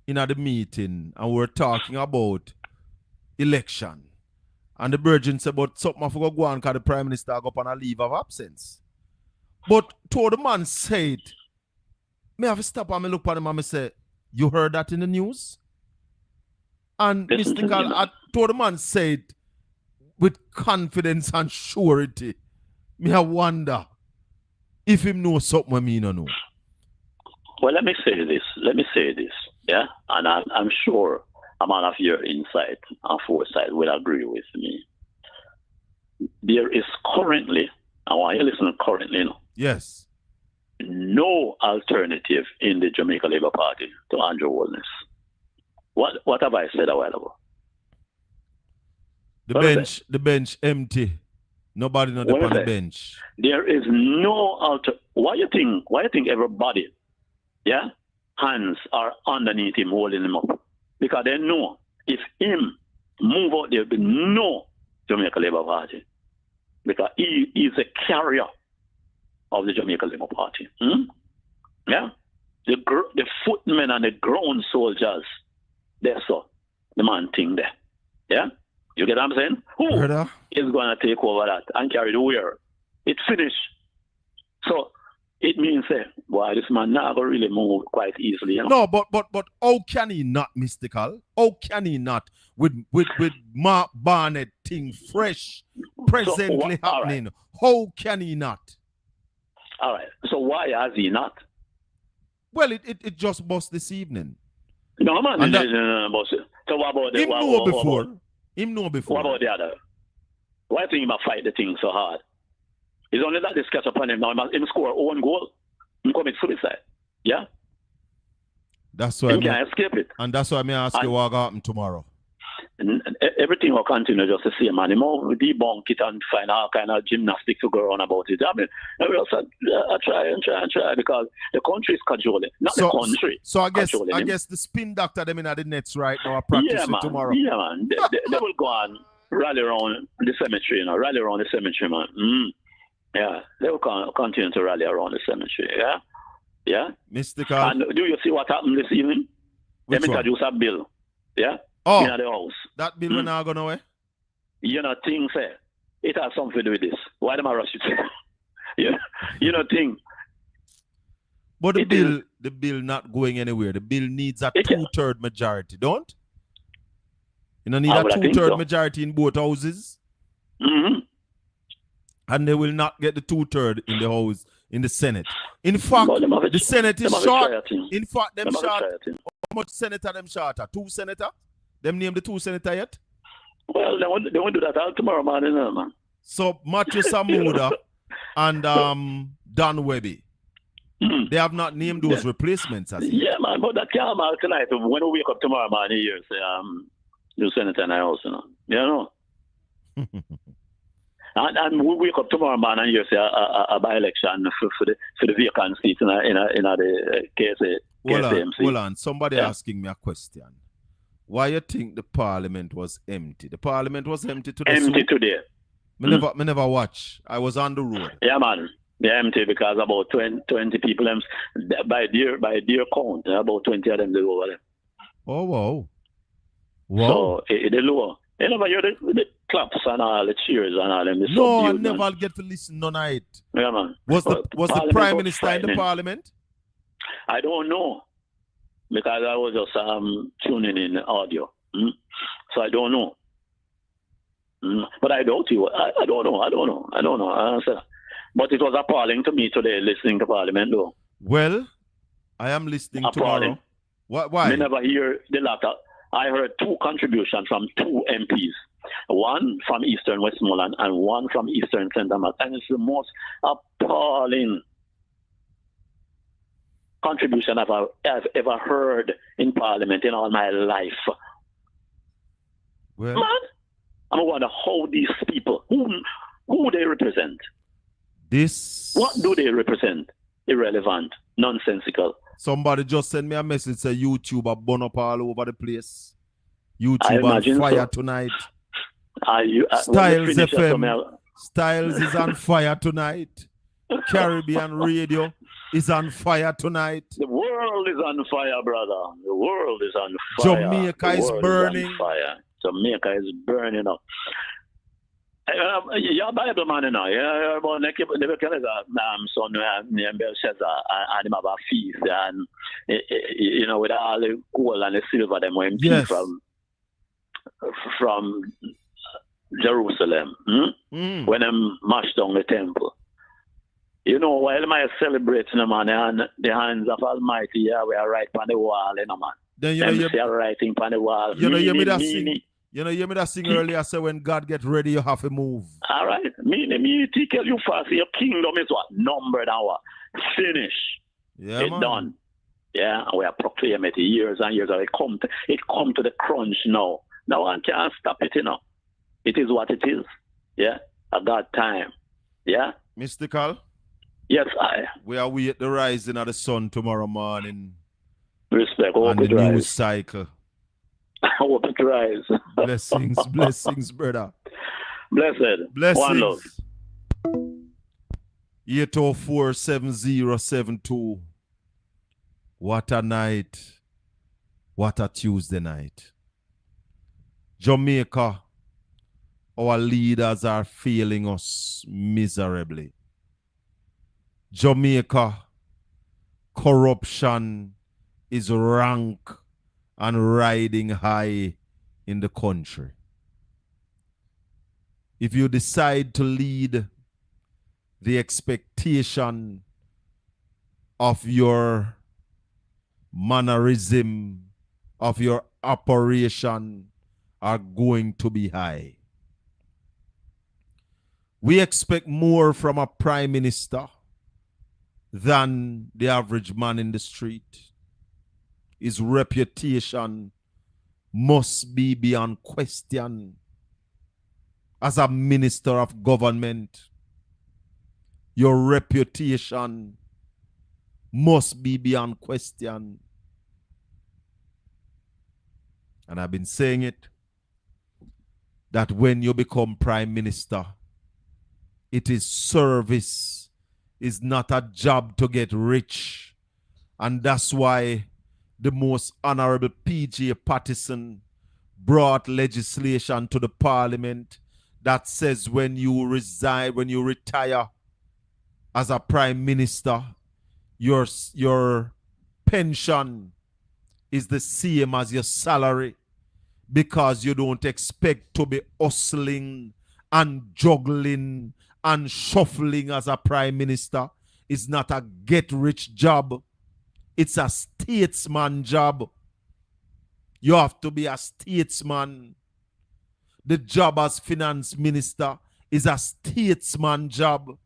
S1: in the meeting, and we were talking about election. And the brethren said, but something I forgot go on because the Prime Minister go up on a leave of absence. But to the man said, me have to stop and me look at him and me say, you heard that in the news? And Mystical, to the man said, with confidence and surety, me I wonder if him know something I mean or no.
S13: Well, let me say this, yeah? And I'm sure a man of your insight and foresight will agree with me. There is currently, I want you to listen currently, no?
S1: Yes.
S13: No alternative in the Jamaica Labour Party to Andrew Holness. What have I said a while ago?
S1: The bench empty. Nobody on the bench.
S13: There is no Why you think everybody, yeah, hands are underneath him, holding him up? Because they know if him move out, there will be no Jamaica Labour Party. Because he is a carrier of the Jamaica Labour Party. Yeah? The footmen and the ground soldiers, they're so. The man thing there. Yeah? You get what I'm saying? Who is going to take over that and carry the wear? It's finished. So it means boy, this man not going to really move quite easily. You know?
S1: No, but how can he not, Mystical? How can he not with Mark Barnett thing fresh presently happening? Right. How can he not?
S13: All right. So why has he not?
S1: Well, it just bust this evening.
S13: No, man. No. So what about
S1: him? Him know before.
S13: What about the other? Why do you think he might fight the thing so hard? It's only that this catch up on him now. He score one goal. He commit suicide. Yeah?
S1: That's why
S13: he can't escape it.
S1: And that's why I ask you what will happen tomorrow.
S13: And everything will continue just the same, man. He will debunk it and find all kind of gymnastics to go on about it. I mean, I try because the country is cajoling. Not the country.
S1: So I guess the spin doctor them in the nets right now are practicing tomorrow.
S13: Yeah, man. They will go and rally around the cemetery, man. Yeah, they will continue to rally around the cemetery, yeah?
S1: Mystical.
S13: And do you see what happened this evening? Let me introduce a bill, yeah?
S1: Oh,
S13: in the house.
S1: That bill will not go nowhere?
S13: You know, things it has something to do with this. Why do I rush it? you know, thing.
S1: But the bill not going anywhere. The bill needs a 2/3 majority, don't? You know, need a 2/3 majority in both houses.
S13: Mm-hmm.
S1: And they will not get the 2/3 in the house, in the Senate. In fact, the Senate is short. In fact, them short. How much senator them shorter? 2 senator? Them name the 2 senator yet?
S13: Well, they won't do that all tomorrow morning, man.
S1: So Matthew Samuda and Don Webby, they have not named those replacements as
S13: yeah, man, but that can't matter tonight. When we wake up tomorrow morning, you say, new senator in the house, you know. And we wake up tomorrow morning and you say a by-election for the vacant seats in the KSAMC.
S1: Hold on. Somebody asking me a question. Why you think the parliament was empty? The parliament was empty today.
S13: Empty today.
S1: Me never watch. I was on the road.
S13: Yeah, man. They're empty because about 20 people, by their count, about 20 of them they go over there.
S1: Oh, wow.
S13: So, they're lower. You know, claps and all the cheers and all them.
S1: No, I never get to listen no night.
S13: Yeah, man.
S1: Was the Prime Minister in the Parliament?
S13: I don't know. Because I was just tuning in audio. So I don't know. But I doubt you. I don't know. But it was appalling to me today listening to Parliament, though.
S1: Well, I am listening
S13: appalling.
S1: Tomorrow. Why?
S13: I never hear the latter. I heard 2 contributions from 2 MPs. One from Eastern Westmoreland and one from Eastern St. Thomas. And it's the most appalling contribution I've ever heard in Parliament in all my life.
S1: Well,
S13: man, I wonder how these people, who they represent. What do they represent? Irrelevant, nonsensical.
S1: Somebody just sent me a message say YouTube are burn up all over the place. YouTube on fire tonight. Styles FM. Styles is on fire tonight. Caribbean Radio is on fire tonight.
S13: The world is on fire, brother. The world is on fire.
S1: Jamaica is burning.
S13: Jamaica is burning up. Yeah, Bible man, you know. Yeah, but never can son named Belshazzar and him have a feast and you know with all the gold and the silver them went from Jerusalem. When them mashed down the temple. You know, while I celebrating them, man, and the hands of Almighty Yahweh are right on the wall, you know, man.
S1: Then you know
S13: you're writing on the wall.
S1: You know, you hear me that sing earlier. Say when God get ready, you have to move.
S13: All right, me tell you fast. Your kingdom is what numbered hour. Finish.
S1: Yeah,
S13: it's
S1: man.
S13: Done. Yeah, and we have proclaimed it years and years. It come to the crunch now. No one can stop it, you know. It is what it is. Yeah, at that time. Yeah.
S1: Mystical.
S13: Yes,
S1: we are at the rising of the sun tomorrow morning.
S13: Respect.
S1: On the news cycle.
S13: Hope it rise.
S1: Blessings, brother.
S13: Blessings. One love.
S1: 804-7072. What a night. What a Tuesday night. Jamaica, our leaders are failing us miserably. Jamaica, corruption is rank and riding high in the country. If you decide to lead, the expectation of your mannerism, of your operation are going to be high. We expect more from a prime minister than the average man in the street. His reputation must be beyond question as a minister of government. Your reputation must be beyond question. And I've been saying it, that when you become prime minister, it is service, is not a job to get rich. And that's why the most honorable P.J. Patterson brought legislation to the parliament that says when you resign, when you retire as a prime minister, your pension is the same as your salary, because you don't expect to be hustling and juggling and shuffling as a prime minister. It's not a get-rich job. It's a statesman job. You have to be a statesman. The job as finance minister is a statesman job,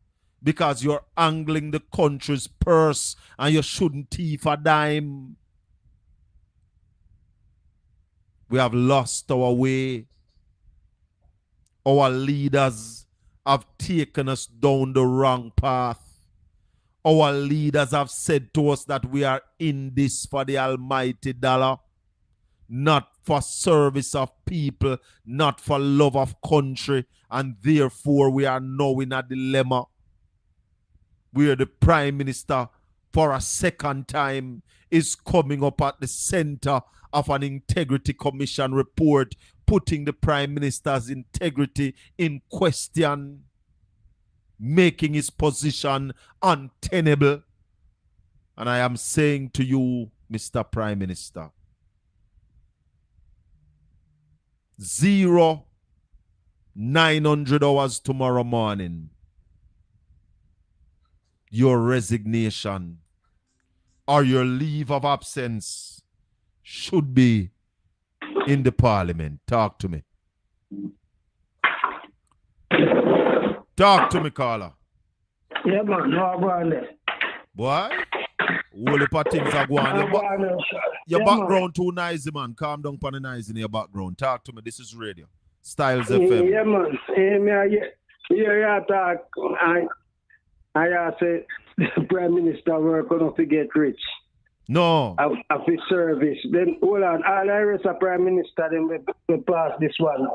S1: because you're angling the country's purse and you shouldn't thief a dime. We have lost our way. Our leaders have taken us down the wrong path. Our leaders have said to us that we are in this for the almighty dollar, not for service of people, not for love of country, and therefore we are now in a dilemma where the prime minister for a second time is coming up at the center of an integrity commission report, putting the Prime Minister's integrity in question, making his position untenable. And I am saying to you, Mr. Prime Minister, 900 hours tomorrow morning, your resignation or your leave of absence should be in the parliament. Talk to me. Talk to me, caller.
S14: Yeah, man. No, go on there.
S1: Boy, all the things are going on. Your background too noisy, man. Calm down for the noise in your background. Talk to me. This is radio. Styles FM.
S14: Yeah, man. Yeah, talk. I say the Prime Minister work on to get rich.
S1: No.
S14: Of his service. Then hold on. All the rest of Prime Minister then we pass this one.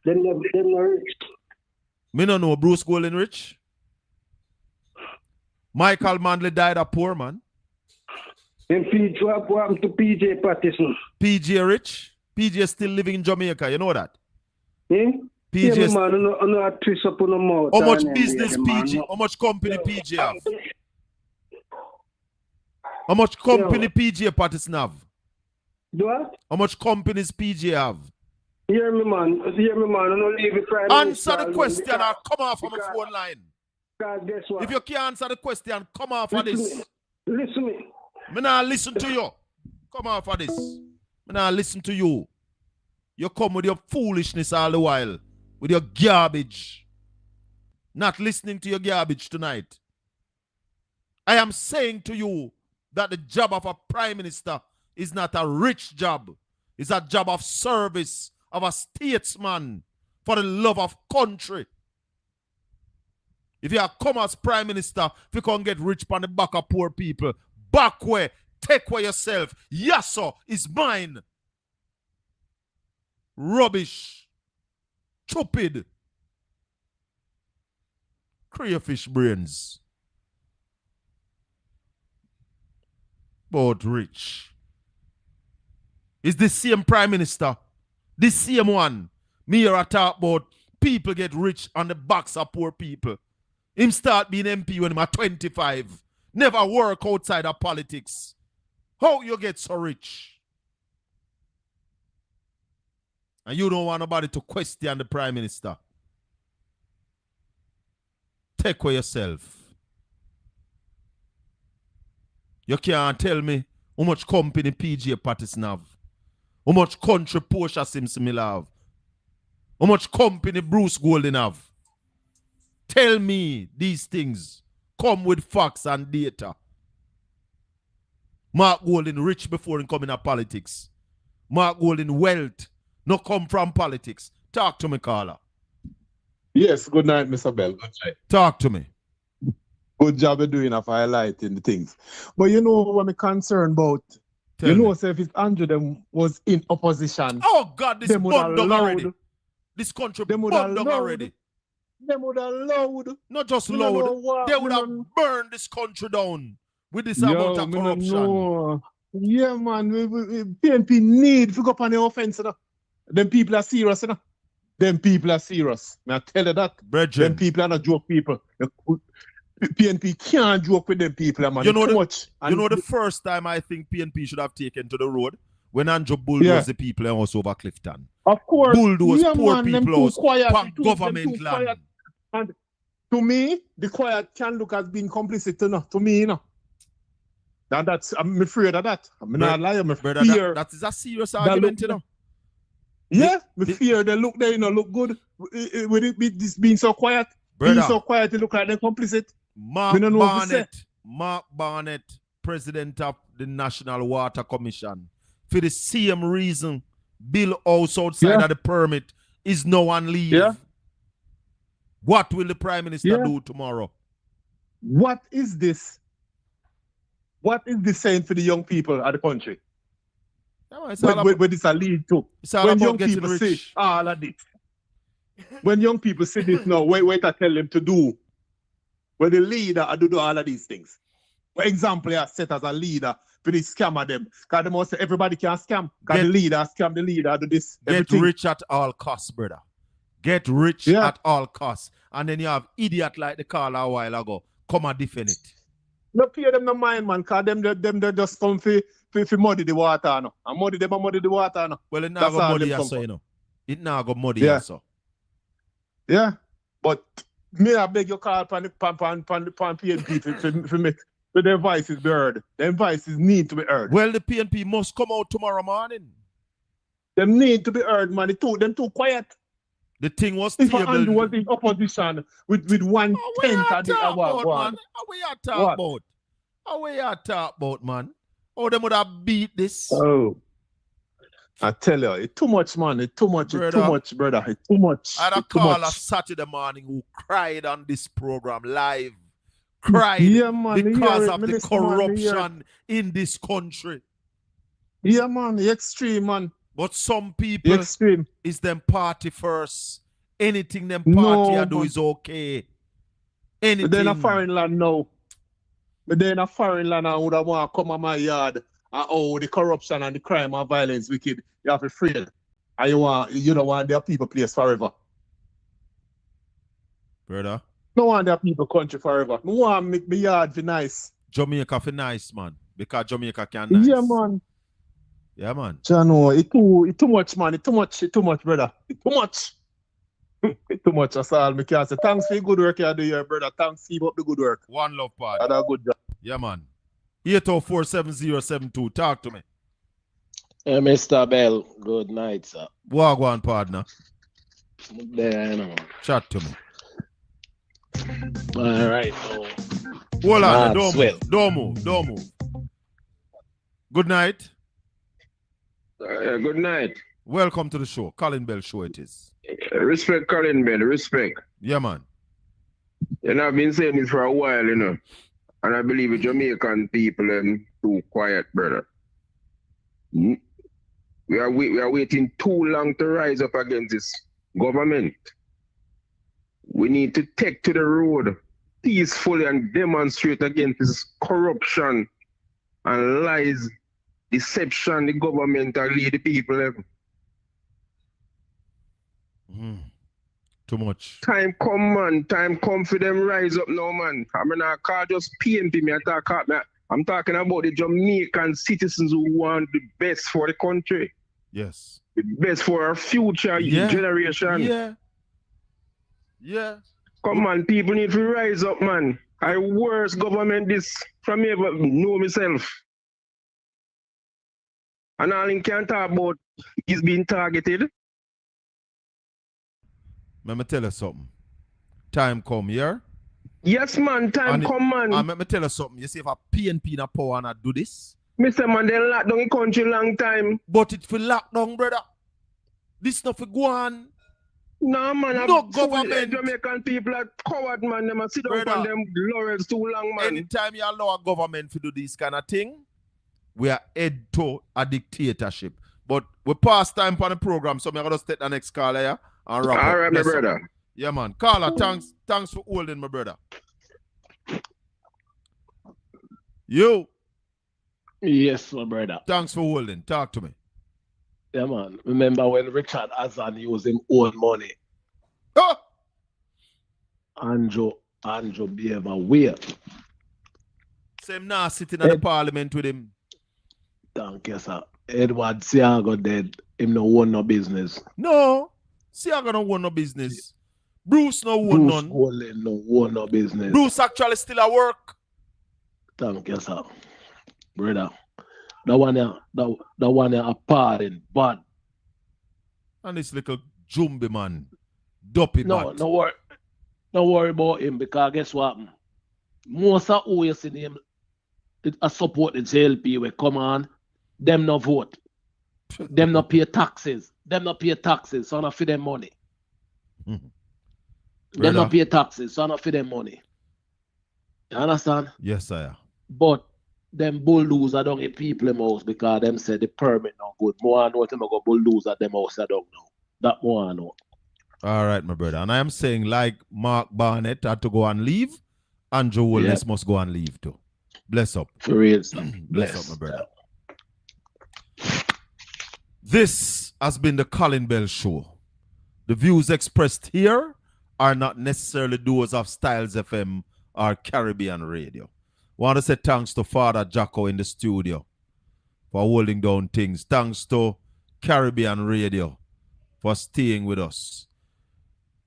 S14: Then they rich.
S1: Me no know Bruce Golding rich. Michael Manley died a poor man.
S14: Then what happened to PJ Patterson?
S1: PJ rich. PJ still living in Jamaica. You know that?
S14: Eh?
S1: PJ.
S14: Yeah, man, no twist up on the mouth.
S1: How much business PJ? How much company PJ have? How much company PJ Patterson have?
S14: What?
S1: How much companies PJ have?
S14: Hear me, man. I don't leave it Prime
S1: Answer the question or come off of my phone line.
S14: Guess what?
S1: If you can't answer the question, come off of this.
S14: Listen me.
S1: Me not listen to you. Come off of this. Me not listen to you. You come with your foolishness all the while. With your garbage. Not listening to your garbage tonight. I am saying to you that the job of a Prime Minister is not a rich job. It's a job of service, of a statesman for the love of country. If you are come as Prime Minister, if you can't get rich on the back of poor people, back way, take away yourself. Yes, sir, is mine. Rubbish. Stupid. Crayfish brains. But rich. Is the same Prime Minister, the same one. Me here I talk about people get rich on the backs of poor people. Him start being MP when I'm 25. Never work outside of politics. How you get so rich? And you don't want nobody to question the Prime Minister. Take care of yourself. You can't tell me how much company PJ Patterson have. How much country Portia Simpson have. How much company Bruce Golding have. Tell me these things. Come with facts and data. Mark Golding rich before he come in politics. Mark Golding wealth no come from politics. Talk to me, caller.
S15: Yes, good night, Mr. Bell. Good night.
S1: Talk to me.
S15: Good job you're doing of highlighting the things. But you know what I'm concerned about? Tell me. Say if Andrew them was in opposition.
S1: Oh God, this burned down already. This country burned down already.
S15: They would have allowed.
S1: Not just loud. They would have burned this country down with this amount of corruption.
S15: Yeah, man. PNP need to go up on the offense. Them people are serious. Them people are serious. I tell you that.
S1: Brethren.
S15: Them people are not joke people. PNP can't joke with them people, man.
S1: You know the first time I think PNP should have taken to the road? When Andrew bulldozed the people and also over Clifton.
S15: Of course.
S1: Bulldoze poor people house, government land.
S15: And to me, the quiet can look as being complicit to me, you know. And I'm afraid of that. I'm not lying. I'm fear.
S1: That is a serious argument, you know.
S15: Yeah, me fear they look there, look good. With it this being so quiet.
S1: Brother,
S15: being so quiet, it look like they're complicit.
S1: Mark Barnett, president of the National Water Commission, for the same reason, Bill House outside of the permit is now on leave.
S15: Yeah.
S1: What will the Prime Minister do tomorrow?
S15: What is this? What is this saying for the young people of the country? Where this a lead to? When young people say all of this. When young people say this now, wait I tell them to do. When the leader I do all of these things. For example, you set as a leader for this scammer them. Because they must say everybody can scam. Because the leader scam the leader, do this.
S1: Get rich at all costs, brother. Get rich at all costs. And then you have idiot like the caller a while ago. Come and defend it.
S15: No pay them no mind, man, because them they just come for muddy the water, no. And muddy the water, no.
S1: Well, it now go muddy so, you know. It now go muddy so.
S15: Yeah. But me I beg you call pan PNP for make but their voices be heard. Their voices need to be heard.
S1: Well, the PNP must come out tomorrow morning.
S15: Them need to be heard, man. Them too quiet.
S1: The thing was
S15: if Andrew was in opposition with 1/10 of the hour.
S1: Man? How we are talk about? How we are talk about, man? How them would have beat this?
S15: Oh. I tell you, it's too much, man. It's too much, brother. It's too much, brother. It's too much.
S1: I had a caller Saturday morning who cried on this program live. Cried because of the corruption in this country.
S15: Yeah, man. The extreme, man.
S1: But some people is them party first. Anything them party do is okay. Anything.
S15: But then a foreign land now. But then a foreign land I would have want to come on my yard. Oh, the corruption and the crime and violence wicked. You have to free it. And you don't want their people place forever.
S1: Brother.
S15: No want their people country forever. No want make me yard for nice.
S1: Jamaica for nice, man. Because Jamaica can nice.
S15: Yeah, man.
S1: Yeah, man.
S15: Jano, it's too much, man. It's too much, brother. It's too much. It's too much. That's all I can say. Thanks for the good work you do here, brother. Thanks for the good work.
S1: One love, part.
S15: Had a good job.
S1: Yeah, man. 804-7072. Talk to me.
S16: Hey, Mr. Bell. Good night, sir.
S1: Wagwan, partner.
S16: There, I know.
S1: Chat to me.
S16: All right.
S1: Hold on. Don't move. Good night.
S17: Good night.
S1: Welcome to the show. Colin Bell show it is.
S17: Respect Colin Bell. Respect.
S1: Yeah, man.
S17: You know, I've been saying this for a while, you know. And I believe the Jamaican people too quiet, brother. We are waiting too long to rise up against this government. We need to take to the road peacefully and demonstrate against this corruption and lies, deception the government and lead the people.
S1: Too much.
S17: Time come, man. Time come for them rise up now, man. I mean, I can't just PNP me. I'm talking about the Jamaican citizens who want the best for the country.
S1: Yes.
S17: The best for our future generation.
S1: Yeah.
S17: Come on, people need to rise up, man. I worst government this from me ever know myself. And all I can talk about is being targeted.
S1: Let me tell you something. Time come here.
S17: Yes, man. Time come, man.
S1: And let me tell you something. You see, if a PNP in a power and I do this.
S17: Mr. Man, they locked down the country long time.
S1: But it for lockdown, brother. This not for go on.
S17: No, man.
S1: No government.
S17: Jamaican people are coward, man. They must sit down on them laurels too long, man.
S1: Anytime you allow a government to do this kind of thing, we are head to a dictatorship. But we pass time on the program, so I'm going to take the next caller here. And wrap
S17: all right, my brother.
S1: Yeah, man. Caller, thanks for holding, my brother. You.
S16: Yes, my brother.
S1: Thanks for holding. Talk to me.
S16: Yeah, man. Remember when Richard Azan used his own money? Andrew behave weird.
S1: Same now sitting in the parliament with him.
S16: Thank you, sir. Edward Siago dead. Him no own no business.
S1: No. Siago no own no business. Bruce no own none.
S16: Bruce no own no business.
S1: Bruce actually still at work.
S16: Thank you, sir. Brother. The one a partying bad.
S1: And this little Jumbi man. Dopey bad.
S16: No worry about him, because guess what? Most of who you see him support the JLP will come on, them no vote. Them no pay taxes. So I not for them money. Them no pay taxes, so I not for them money. You understand?
S1: Yes, sir.
S16: But them bulldozer don't get people in house because them say the permit not good. More I know them go bulldozer them house I don't know. That more I know.
S1: All right, my brother. And I am saying, like Mark Barnett had to go and leave, Andrew Willis must go and leave too. Bless up.
S16: For real, sir.
S1: Bless up, my brother. This has been the Colin Bell Show. The views expressed here are not necessarily those of Styles FM or Caribbean Radio. Want to say thanks to Father Jacko in the studio for holding down things. Thanks to Caribbean Radio for staying with us.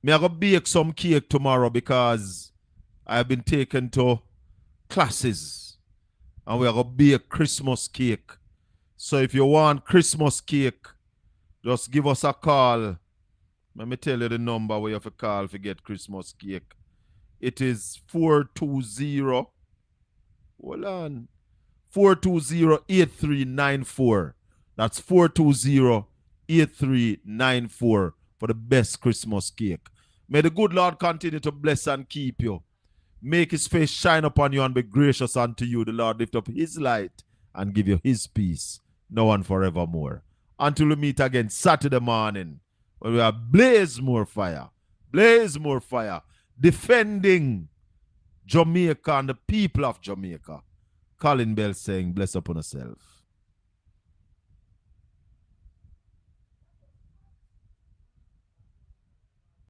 S1: Me I go bake some cake tomorrow because I have been taken to classes and we are going to bake Christmas cake. So if you want Christmas cake, just give us a call. Let me tell you the number where you have to call to get Christmas cake. It is 420. Hold on. 420-8394. That's 420-8394 for the best Christmas cake. May the good Lord continue to bless and keep you. Make his face shine upon you and be gracious unto you. The Lord lift up his light and give you his peace, now and forevermore. Until we meet again Saturday morning, when we are blaze more fire, defending Jamaica and the people of Jamaica. Colin Bell saying, bless upon yourself.